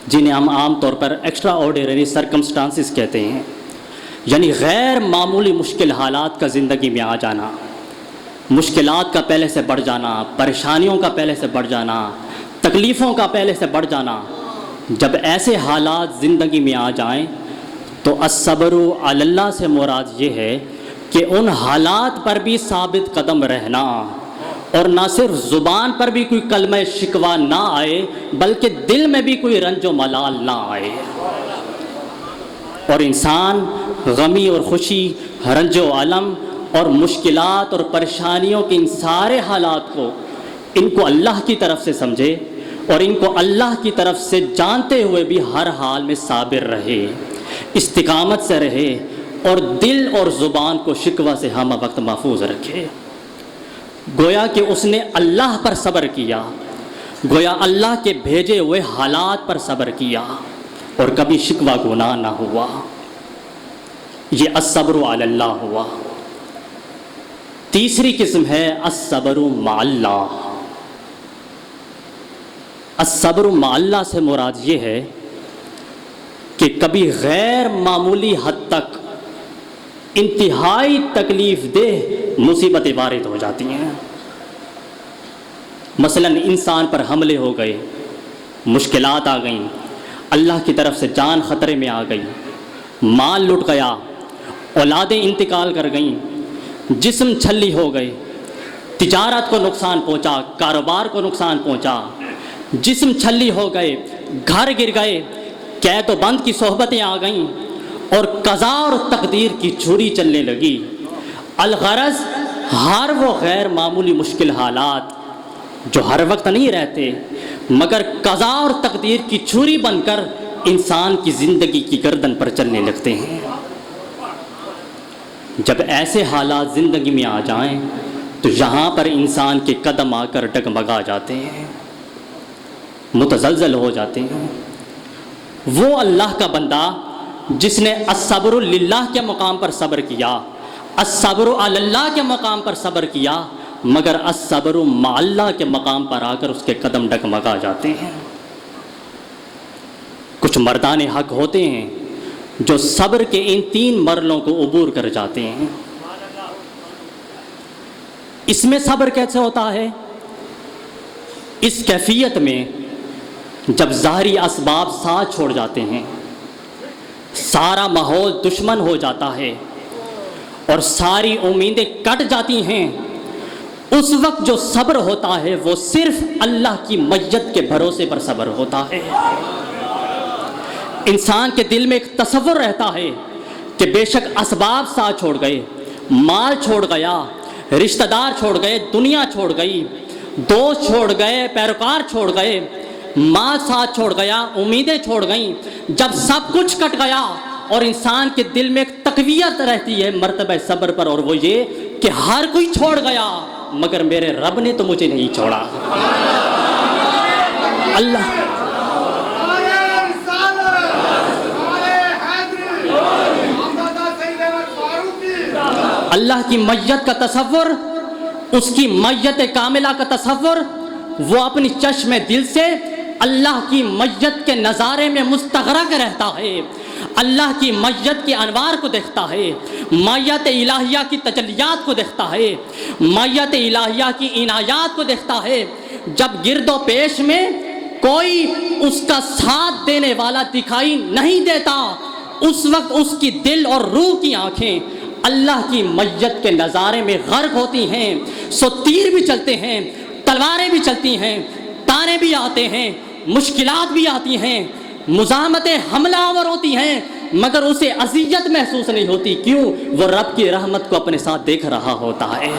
جنہیں ہم عام طور پر ایکسٹرا آرڈینری سرکمسٹانسز کہتے ہیں، یعنی غیر معمولی مشکل حالات کا زندگی میں آ جانا، مشکلات کا پہلے سے بڑھ جانا، پریشانیوں کا پہلے سے بڑھ جانا، تکلیفوں کا پہلے سے بڑھ جانا۔ جب ایسے حالات زندگی میں آ جائیں تو الصبر علی اللہ سے مراد یہ ہے کہ ان حالات پر بھی ثابت قدم رہنا، اور نہ صرف زبان پر بھی کوئی کلمہ شکوہ نہ آئے بلکہ دل میں بھی کوئی رنج و ملال نہ آئے، اور انسان غمی اور خوشی، رنج و علم اور مشکلات اور پریشانیوں کے ان سارے حالات کو ان کو اللہ کی طرف سے سمجھے اور ان کو اللہ کی طرف سے جانتے ہوئے بھی ہر حال میں صابر رہے، استقامت سے رہے، اور دل اور زبان کو شکوہ سے ہم وقت محفوظ رکھے۔ گویا کہ اس نے اللہ پر صبر کیا، گویا اللہ کے بھیجے ہوئے حالات پر صبر کیا، اور کبھی شکوہ گناہ نہ ہوا۔ یہ الصبر علی اللہ ہوا۔ تیسری قسم ہے الصبر مع اللہ۔ الصبر مع اللہ سے مراد یہ ہے کہ کبھی غیر معمولی حد تک انتہائی تکلیف دہ مصیبتیں وارد ہو جاتی ہیں۔ مثلا انسان پر حملے ہو گئے، مشکلات آ گئیں، اللہ کی طرف سے جان خطرے میں آ گئی، مال لٹ گیا، اولادیں انتقال کر گئیں، جسم چھلی ہو گئے، تجارت کو نقصان پہنچا، کاروبار کو نقصان پہنچا، جسم چھلی ہو گئے، گھر گر گئے، قید و بند کی صحبتیں آ گئیں، اور قضا اور تقدیر کی چھری چلنے لگی۔ الغرض ہر وہ غیر معمولی مشکل حالات جو ہر وقت نہیں رہتے مگر قضا اور تقدیر کی چھری بن کر انسان کی زندگی کی گردن پر چلنے لگتے ہیں۔ جب ایسے حالات زندگی میں آ جائیں تو یہاں پر انسان کے قدم آ کر ڈگمگا جاتے ہیں، متزلزل ہو جاتے ہیں۔ وہ اللہ کا بندہ جس نے الصبر للہ کے مقام پر صبر کیا، الصبر علی اللہ کے مقام پر صبر کیا، مگر الصبر مع اللہ کے مقام پر آ کر اس کے قدم ڈگمگا جاتے ہیں۔ کچھ مردان حق ہوتے ہیں جو صبر کے ان تین مرحلوں کو عبور کر جاتے ہیں۔ اس میں صبر کیسے ہوتا ہے؟ اس کیفیت میں جب ظاہری اسباب ساتھ چھوڑ جاتے ہیں، سارا ماحول دشمن ہو جاتا ہے اور ساری امیدیں کٹ جاتی ہیں، اس وقت جو صبر ہوتا ہے وہ صرف اللہ کی معیت کے بھروسے پر صبر ہوتا ہے۔ انسان کے دل میں ایک تصور رہتا ہے کہ بے شک اسباب ساتھ چھوڑ گئے، مال چھوڑ گیا، رشتہ دار چھوڑ گئے، دنیا چھوڑ گئی، دوست چھوڑ گئے، پیروکار چھوڑ گئے، مال ساتھ چھوڑ گیا، امیدیں چھوڑ گئیں، جب سب کچھ کٹ گیا اور انسان کے دل میں ایک تقویت رہتی ہے مرتبہ صبر پر، اور وہ یہ کہ ہر کوئی چھوڑ گیا مگر میرے رب نے تو مجھے نہیں چھوڑا۔ اللہ کی میت کا تصور، اس کی میت کاملہ کا تصور، وہ اپنی چشم دل سے اللہ کی میت کے نظارے میں مستغرق رہتا ہے، اللہ کی میت کے انوار کو دیکھتا ہے، میت الہیہ کی تجلیات کو دیکھتا ہے، میت الہیہ کی عنایات کو دیکھتا ہے۔ جب گرد و پیش میں کوئی اس کا ساتھ دینے والا دکھائی نہیں دیتا، اس وقت اس کی دل اور روح کی آنکھیں اللہ کی میت کے نظارے میں غرق ہوتی ہیں۔ سو تیر بھی چلتے ہیں، تلواریں بھی چلتی ہیں، تانے بھی آتے ہیں، مشکلات بھی آتی ہیں، مزاحمتیں حملہ آور ہوتی ہیں، مگر اسے اذیت محسوس نہیں ہوتی۔ کیوں؟ وہ رب کی رحمت کو اپنے ساتھ دیکھ رہا ہوتا ہے،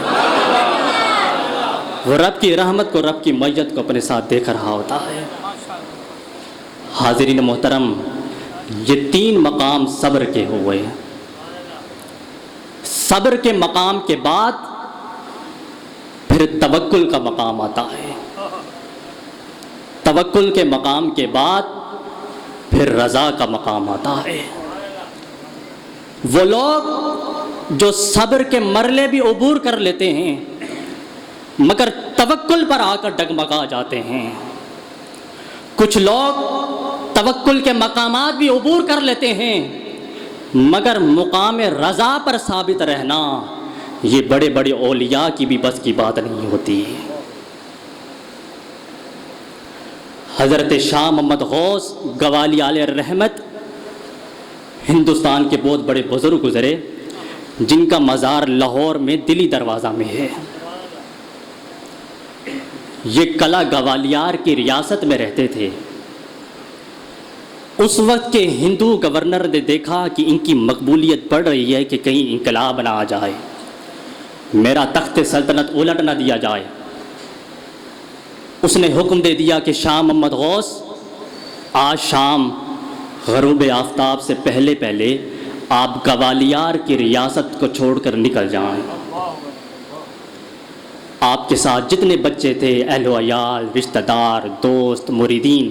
وہ رب کی رحمت کو، رب کی میت کو اپنے ساتھ دیکھ رہا ہوتا ہے۔ حاضرین محترم، یہ 3 مقام صبر کے ہوئے۔ صبر کے مقام کے بعد پھر توکل کا مقام آتا ہے، توکل کے مقام کے بعد پھر رضا کا مقام آتا ہے۔ وہ لوگ جو صبر کے مرحلے بھی عبور کر لیتے ہیں مگر توکل پر آ کر ڈگمگا جاتے ہیں، کچھ لوگ توکل کے مقامات بھی عبور کر لیتے ہیں مگر مقام رضا پر ثابت رہنا یہ بڑے بڑے اولیاء کی بھی بس کی بات نہیں ہوتی۔ حضرت شاہ محمد غوث گوالی علیہ رحمت ہندوستان کے بہت بڑے بزرگ گزرے، جن کا مزار لاہور میں دلی دروازہ میں ہے۔ یہ کلا گوالیار کی ریاست میں رہتے تھے۔ اس وقت کے ہندو گورنر نے دیکھا کہ ان کی مقبولیت بڑھ رہی ہے کہ کہیں انقلاب نہ آ جائے، میرا تخت سلطنت الٹ نہ دیا جائے۔ اس نے حکم دے دیا کہ شاہ محمد غوث آج شام غروب آفتاب سے پہلے پہلے آپ گوالیار کی ریاست کو چھوڑ کر نکل جائیں۔ آپ کے ساتھ جتنے بچے تھے، اہل و عیال، رشتہ دار، دوست، مریدین،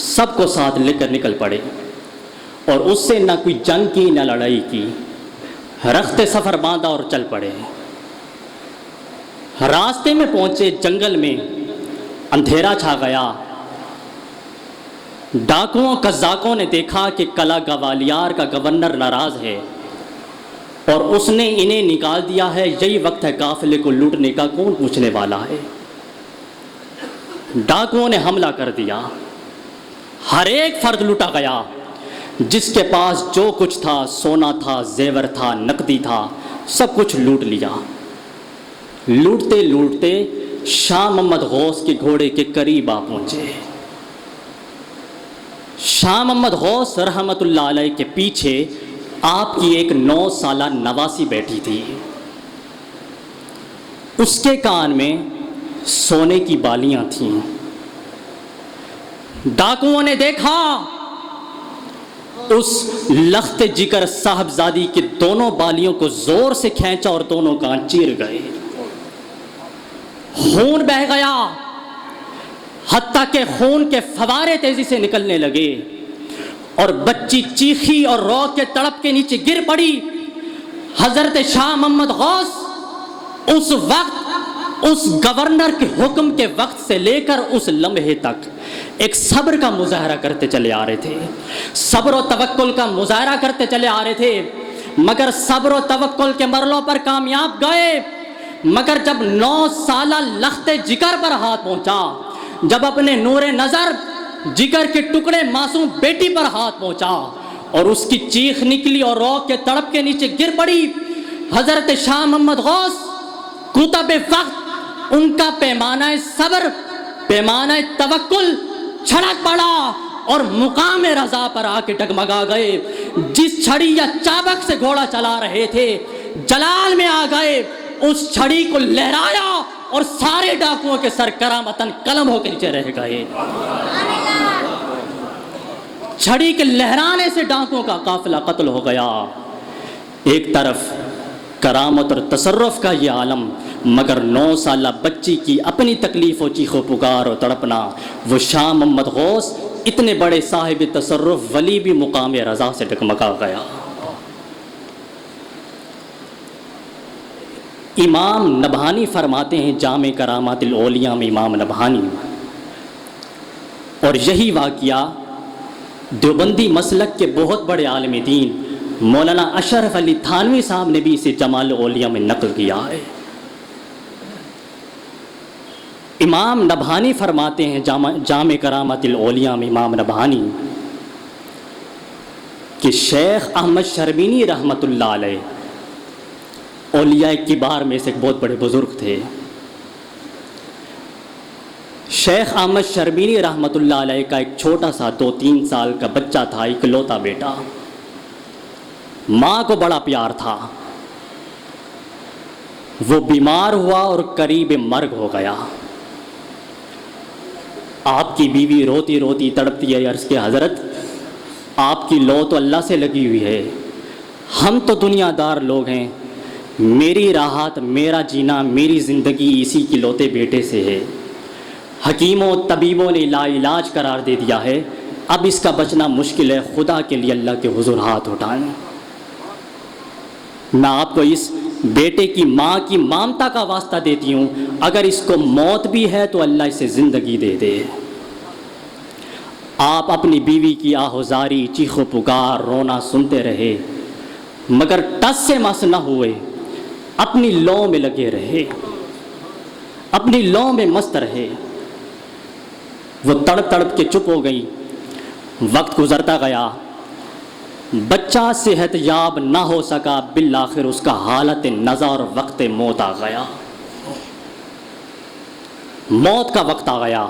سب کو ساتھ لے کر نکل پڑے، اور اس سے نہ کوئی جنگ کی نہ لڑائی کی، رخت سفر باندھا اور چل پڑے۔ راستے میں پہنچے، جنگل میں اندھیرا چھا گیا۔ ڈاکوؤں قزاقوں نے دیکھا کہ کلا گوالیار کا گورنر ناراض ہے اور اس نے انہیں نکال دیا ہے، یہی وقت ہے قافلے کو لوٹنے کا، کون پوچھنے والا ہے۔ ڈاکوؤں نے حملہ کر دیا، ہر ایک فرد لوٹا گیا، جس کے پاس جو کچھ تھا، سونا تھا، زیور تھا، نقدی تھا، سب کچھ لوٹ لیا۔ لوٹتے لوٹتے شاہ محمد غوث کے گھوڑے کے قریب آ پہنچے۔ شاہ محمد غوث رحمت اللہ علیہ کے پیچھے آپ کی ایک 9 سالہ نواسی بیٹھی تھی، اس کے کان میں سونے کی بالیاں تھیں۔ ڈاکوؤں نے دیکھا، اس لخت جگر صاحبزادی کی دونوں بالیوں کو زور سے کھینچا اور دونوں کان چیر گئے، خون بہہ گیا، حتیٰ کہ خون کے فوارے تیزی سے نکلنے لگے اور بچی چیخی اور رو کے تڑپ کے نیچے گر پڑی۔ حضرت شاہ محمد غوث اس وقت، اس گورنر کے حکم کے وقت سے لے کر اس لمحے تک ایک صبر کا مظاہرہ کرتے چلے آ رہے تھے، صبر و توکل کا مظاہرہ کرتے چلے آ رہے تھے، مگر صبر و توکل کے مرحلوں پر کامیاب گئے۔ مگر جب 9 سالہ لخت جگر پر ہاتھ پہنچا، جب اپنے نور نظر جگر کے ٹکڑے معصوم بیٹی پر ہاتھ پہنچا اور اس کی چیخ نکلی اور رو کے تڑپ کے نیچے گر پڑی، حضرت شاہ محمد غوث کتب وقت ان کا پیمانہ صبر، پیمانہ توکل چھڑک پڑا اور مقام رضا پر آ کے ڈگمگا گئے۔ جس چھڑی یا چابک سے گھوڑا چلا رہے تھے، جلال میں آ گئے، اس چھڑی کو لہرایا اور سارے ڈاکوؤں کے سر کرامتاً قلم ہو کے نیچے رہ گئے۔ چھڑی کے لہرانے سے ڈاکوں کا قافلہ قتل ہو گیا۔ ایک طرف کرامت اور تصرف کا یہ عالم، مگر 9 سالہ بچی کی اپنی تکلیف و چیخ و پکار و تڑپنا۔ وہ شاہ محمد غوث اتنے بڑے صاحب تصرف ولی بھی مقام رضا سے ڈگمگا گیا۔ امام نبہانی فرماتے ہیں جامع کرامات الاولیاء میں امام نبہانی، اور یہی واقعہ دیوبندی مسلک کے بہت بڑے عالم دین مولانا اشرف علی تھانوی صاحب نے بھی اسے جمال الاولیاء میں نقل کیا ہے۔ امام نبہانی فرماتے ہیں جامع کرامات الاولیاء میں امام نبہانی کہ شیخ احمد شربینی رحمۃ اللہ علیہ اولیاء کبار میں سے ایک بہت بڑے بزرگ تھے۔ شیخ احمد شربینی رحمۃ اللہ علیہ کا ایک چھوٹا سا 2-3 سال کا بچہ تھا، اکلوتا بیٹا، ماں کو بڑا پیار تھا۔ وہ بیمار ہوا اور قریب مرگ ہو گیا۔ آپ کی بیوی روتی روتی تڑپتی ہے، عرض کہ حضرت آپ کی لو تو اللہ سے لگی ہوئی ہے، ہم تو دنیا دار لوگ ہیں، میری راحت، میرا جینا، میری زندگی اسی کی لوتے بیٹے سے ہے، حکیموں طبیبوں نے لا علاج قرار دے دیا ہے، اب اس کا بچنا مشکل ہے، خدا کے لیے اللہ کے حضور ہاتھ اٹھائیں۔ میں آپ کو اس بیٹے کی ماں کی مامتا کا واسطہ دیتی ہوں، اگر اس کو موت بھی ہے تو اللہ اسے زندگی دے دے۔ آپ اپنی بیوی کی آہوزاری، چیخ و پکار، رونا سنتے رہے، مگر ٹس سے مس نہ ہوئے، اپنی لو میں لگے رہے، اپنی لو میں مست رہے۔ وہ تڑپ تڑپ کے چپ ہو گئی، وقت گزرتا گیا، بچہ صحت یاب نہ ہو سکا، بالآخر اس کا حالت نزا اور وقت موت آ گیا۔ موت کا وقت آ گیا۔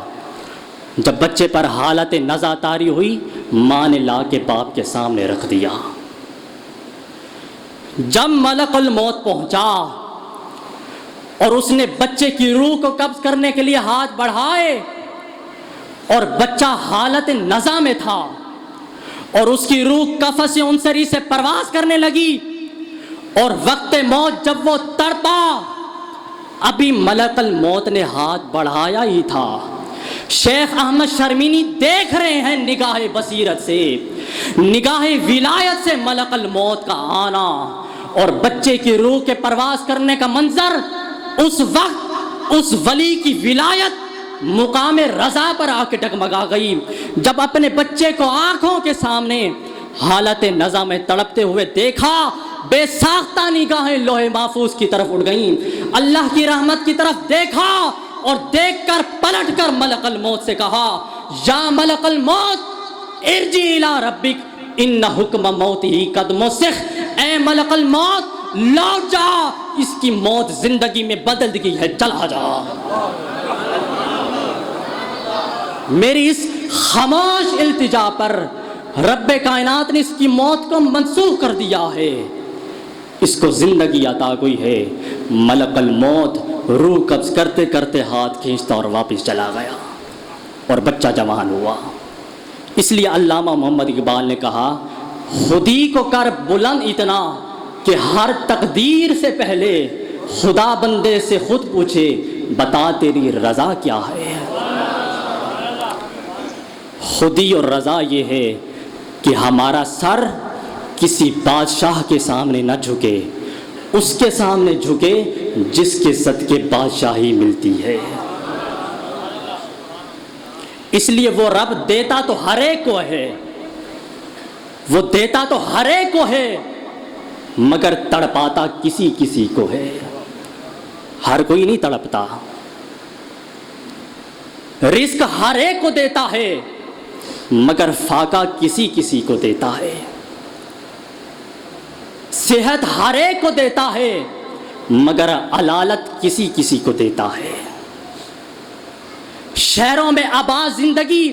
جب بچے پر حالت نزا طاری ہوئی، ماں نے لا کے باپ کے سامنے رکھ دیا۔ جب ملک الموت پہنچا اور اس نے بچے کی روح کو قبض کرنے کے لیے ہاتھ بڑھائے اور بچہ حالت نزا میں تھا اور اس کی روح قفس عنصری سے پرواز کرنے لگی، اور وقت موت جب وہ تڑپا، ابھی ملک الموت نے ہاتھ بڑھایا ہی تھا۔ شیخ احمد شرمینی دیکھ رہے ہیں نگاہ بصیرت سے، نگاہ ولایت سے ملک الموت کا آنا اور بچے کی روح کے پرواز کرنے کا منظر۔ اس وقت اس ولی کی ولایت مقام رضا پر آ کے ڈگمگا گئی، جب اپنے بچے کو آنکھوں کے سامنے حالت نزا میں تڑپتے ہوئے دیکھا، بے ساختہ نگاہیں لوح محفوظ کی طرف اٹھ گئیں، اللہ کی رحمت کی طرف دیکھا اور دیکھ کر پلٹ کر ملک الموت سے کہا، یا ملک الموت ارجع الی ربک ان حکم موتہ قد مسخ، اے ملک الموت لوٹ جا، اس کی موت زندگی میں بدل گئی ہے، چلا جا۔ میری اس خاموش التجا پر رب کائنات نے اس کی موت کو منسوخ کر دیا ہے، اس کو زندگی عطا ہوئی ہے۔ ملک الموت روح قبض کرتے کرتے ہاتھ کھینچتا اور واپس چلا گیا اور بچہ جوان ہوا۔ اس لیے علامہ محمد اقبال نے کہا، خودی کو کر بلند اتنا کہ ہر تقدیر سے پہلے خدا بندے سے خود پوچھے، بتا تیری رضا کیا ہے۔ خودی اور رضا یہ ہے کہ ہمارا سر کسی بادشاہ کے سامنے نہ جھکے، اس کے سامنے جھکے جس کے صدقے بادشاہی ملتی ہے۔ اس لیے وہ رب دیتا تو ہر ایک کو ہے، وہ دیتا تو ہر ایک کو ہے، مگر تڑپاتا کسی کسی کو ہے، ہر کوئی نہیں تڑپتا۔ رزق ہر ایک کو دیتا ہے، مگر فاقہ کسی کسی کو دیتا ہے۔ صحت ہر ایک کو دیتا ہے، مگر علالت کسی کسی کو دیتا ہے۔ شہروں میں آباد زندگی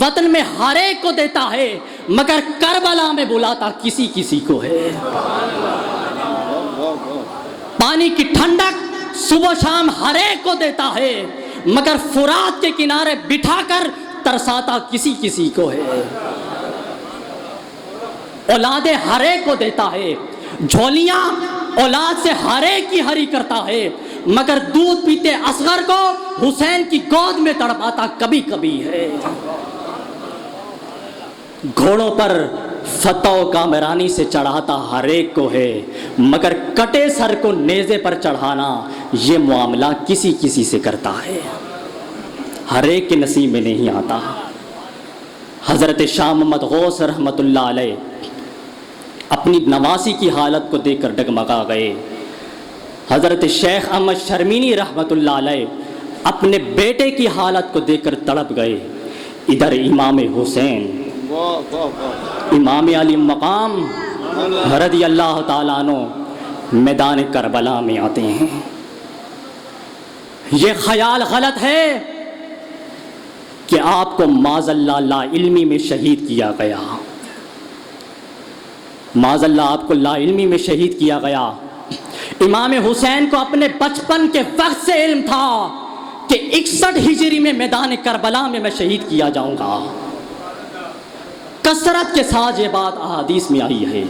وطن میں ہر ایک کو دیتا ہے، مگر کربلا میں بلاتا کسی کسی کو ہے۔ پانی کی ٹھنڈک صبح شام ہر ایک کو دیتا ہے، مگر فرات کے کنارے بٹھا کر ترساتا کسی کسی کو ہے۔ اولاد ہر ایک کو دیتا ہے، جھولیاں اولاد سے ہر ایک کی ہری کرتا ہے، مگر دودھ پیتے اصغر کو حسین کی گود میں تڑپاتا کبھی کبھی ہے۔ گھوڑوں پر فتح و کامرانی سے چڑھاتا ہر ایک کو ہے، مگر کٹے سر کو نیزے پر چڑھانا یہ معاملہ کسی کسی سے کرتا ہے، ہر ایک کے نصیب میں نہیں آتا۔ حضرت شاہ محمد غوث رحمۃ اللہ علیہ اپنی نواسی کی حالت کو دیکھ کر ڈگمگا گئے۔ حضرت شیخ احمد شرمینی رحمۃ اللہ علیہ اپنے بیٹے کی حالت کو دیکھ کر تڑپ گئے۔ ادھر امام حسین امام علی مقام رضی اللہ تعالیٰ عنہ میدان کربلا میں آتے ہیں۔ یہ خیال غلط ہے کہ آپ کو معاذ اللہ لا علمی میں شہید کیا گیا، معاذ اللہ آپ کو لا علمی میں شہید کیا گیا۔ امام حسین کو اپنے بچپن کے وقت سے علم تھا کہ 61 ہجری میں میدان کربلا میں میں شہید کیا جاؤں گا۔ کثرت کے ساتھ یہ بات احادیث میں آئی ہے،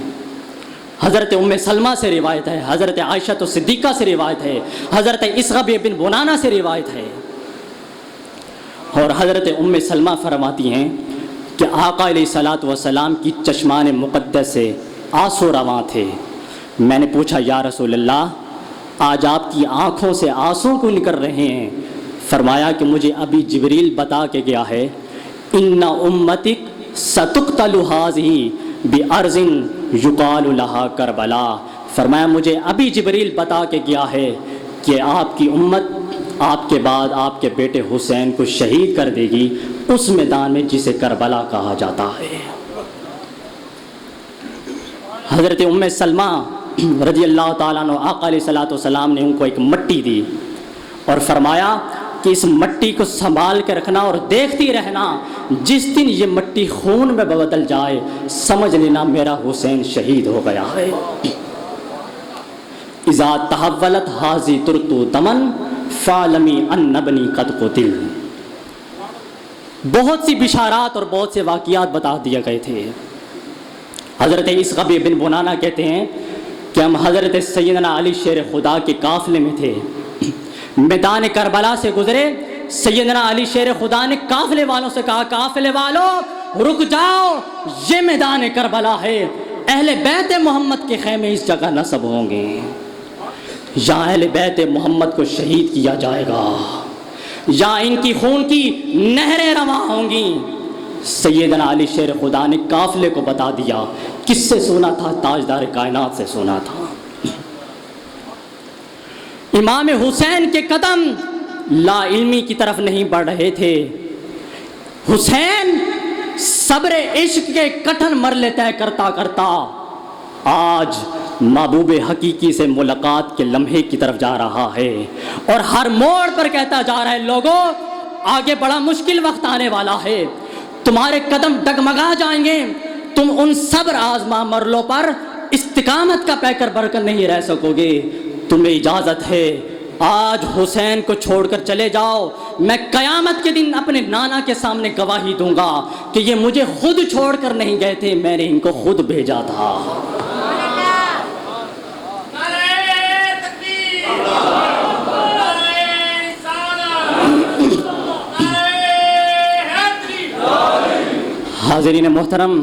حضرت ام سلمہ سے روایت ہے، حضرت عائشہ صدیقہ سے روایت ہے، حضرت اسغب بن بنانہ سے روایت ہے، اور حضرت ام سلمہ فرماتی ہیں کہ آقا علیہ الصلوۃ والسلام کی چشمان مقدس سے آنسو رواں تھے۔ میں نے پوچھا یا رسول اللہ آج آپ کی آنکھوں سے آنسو کیوں نکل رہے ہیں؟ فرمایا کہ مجھے ابھی جبریل بتا کے گیا ہے ان امتک ستقتل ھذہ بارض یقال لھا کربلا۔ فرمایا مجھے ابھی جبریل بتا کے گیا ہے کہ آپ کی امت آپ کے بعد آپ کے بیٹے حسین کو شہید کر دے گی اس میدان میں جسے کربلا کہا جاتا ہے۔ حضرت ام سلمہ رضی اللہ تعالیٰ عنہ آقا علیہ الصلوۃ والسلام نے ان کو ایک مٹی دی اور فرمایا کہ اس مٹی کو سنبھال کے رکھنا اور دیکھتی رہنا، جس دن یہ مٹی خون میں بدل جائے سمجھ لینا میرا حسین شہید ہو گیا ہے۔ اذا تحولت ھذہ ترت دمن فاعلمی ان ابنی قد قتل۔ بہت سی بشارات اور بہت سے واقعات بتا دیے گئے تھے۔ حضرت اسغب بن بنانہ کہتے ہیں کہ ہم حضرت سیدنا علی شیر خدا کے قافلے میں تھے، میدان کربلا سے گزرے، سیدنا علی شیر خدا نے قافلے والوں سے کہا قافلے والوں رک جاؤ، یہ میدان کربلا ہے، اہل بیت محمد کے خیمے اس جگہ نصب ہوں گے، یہاں اہل بیت محمد کو شہید کیا جائے گا، یہاں ان کی خون کی نہریں رواں ہوں گی۔ سیدنا علی شیر خدا نے قافلے کو بتا دیا، کس سے سنا تھا؟ تاجدار کائنات سے سنا تھا۔ امام حسین کے قدم لا علمی کی طرف نہیں بڑھ رہے تھے، حسین صبر عشق کے کٹھن مرحلے طے کرتا کرتا آج محبوب حقیقی سے ملاقات کے لمحے کی طرف جا رہا ہے، اور ہر موڑ پر کہتا جا رہا ہے لوگوں آگے بڑا مشکل وقت آنے والا ہے، تمہارے قدم ڈگمگا جائیں گے، تم ان صبر آزما مرحلوں پر استقامت کا پیکر بھر کر نہیں رہ سکو گے، تمہیں اجازت ہے آج حسین کو چھوڑ کر چلے جاؤ، میں قیامت کے دن اپنے نانا کے سامنے گواہی دوں گا کہ یہ مجھے خود چھوڑ کر نہیں گئے تھے، میں نے ان کو خود بھیجا تھا۔ حاضرین محترم،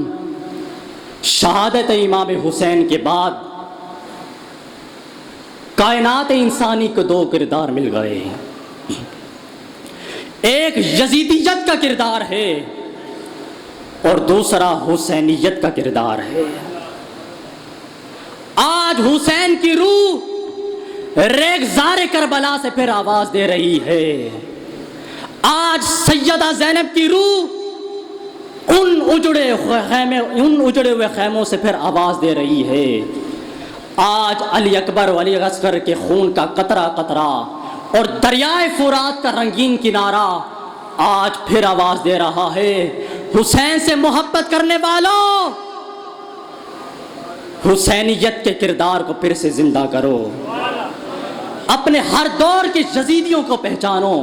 شہادت امام حسین کے بعد کائنات انسانی کو دو کردار مل گئے، ایک یزیدیت کا کردار ہے اور دوسرا حسینیت کا کردار ہے۔ آج حسین کی روح ریگزار کربلا سے پھر آواز دے رہی ہے، آج سیدہ زینب کی روح ان اجڑے ہوئے خیموں سے پھر آواز دے رہی ہے، آج علی اکبر و علی اصغر کے خون کا قطرہ قطرہ اور دریائے فرات کا رنگین کنارہ آج پھر آواز دے رہا ہے، حسین سے محبت کرنے والوں حسینیت کے کردار کو پھر سے زندہ کرو، اپنے ہر دور کے یزیدیوں کو پہچانو۔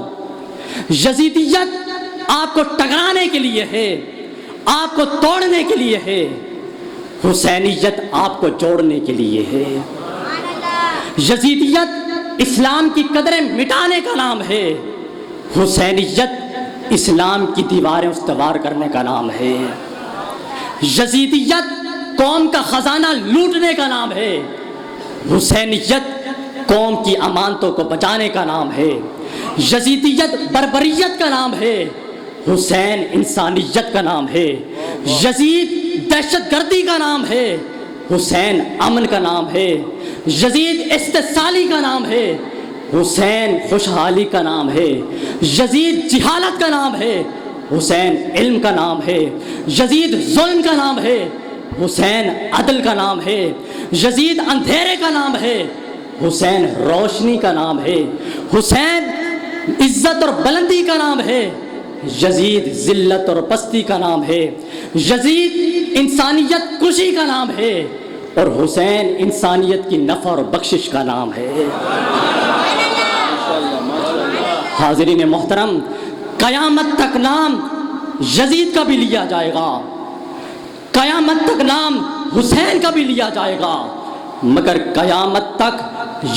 یزیدیت آپ کو ٹکرانے کے لیے ہے، آپ کو توڑنے کے لیے ہے، حسینیت آپ کو جوڑنے کے لیے ہے، یزیدیت اسلام کی قدریں مٹانے کا نام ہے، حسینیت اسلام کی دیواریں استوار کرنے کا نام ہے، یزیدیت قوم کا خزانہ لوٹنے کا نام ہے، حسینیت قوم کی امانتوں کو بچانے کا نام ہے، یزیدیت بربریت کا نام ہے، حسین انسانیت کا نام ہے، یزید دہشت گردی کا نام ہے، حسین امن کا نام ہے، یزید استحصالی کا نام ہے، حسین خوشحالی کا نام ہے، یزید جہالت کا نام ہے، حسین علم کا نام ہے، یزید ظلم کا نام ہے، حسین عدل کا نام ہے، یزید اندھیرے کا نام ہے، حسین روشنی کا نام ہے، حسین عزت اور بلندی کا نام ہے، یزید ذلت اور پستی کا نام ہے، یزید انسانیت کشی کا نام ہے، اور حسین انسانیت کی نفع اور بخشش کا نام ہے۔ حاضرین محترم، قیامت تک نام یزید کا بھی لیا جائے گا، قیامت تک نام حسین کا بھی لیا جائے گا، مگر قیامت تک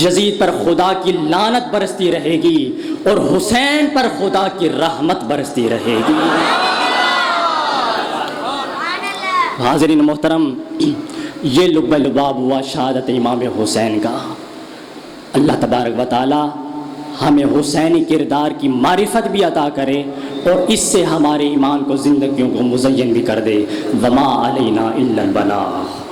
یزید پر خدا کی لعنت برستی رہے گی اور حسین پر خدا کی رحمت برستی رہے گی۔ حاضرین محترم، یہ لب لباب ہوا شہادت امام حسین کا۔ اللہ تبارک و تعالی ہمیں حسینی کردار کی معرفت بھی عطا کرے اور اس سے ہمارے ایمان کو زندگیوں کو مزین بھی کر دے۔ وما علینا الا البلاغ۔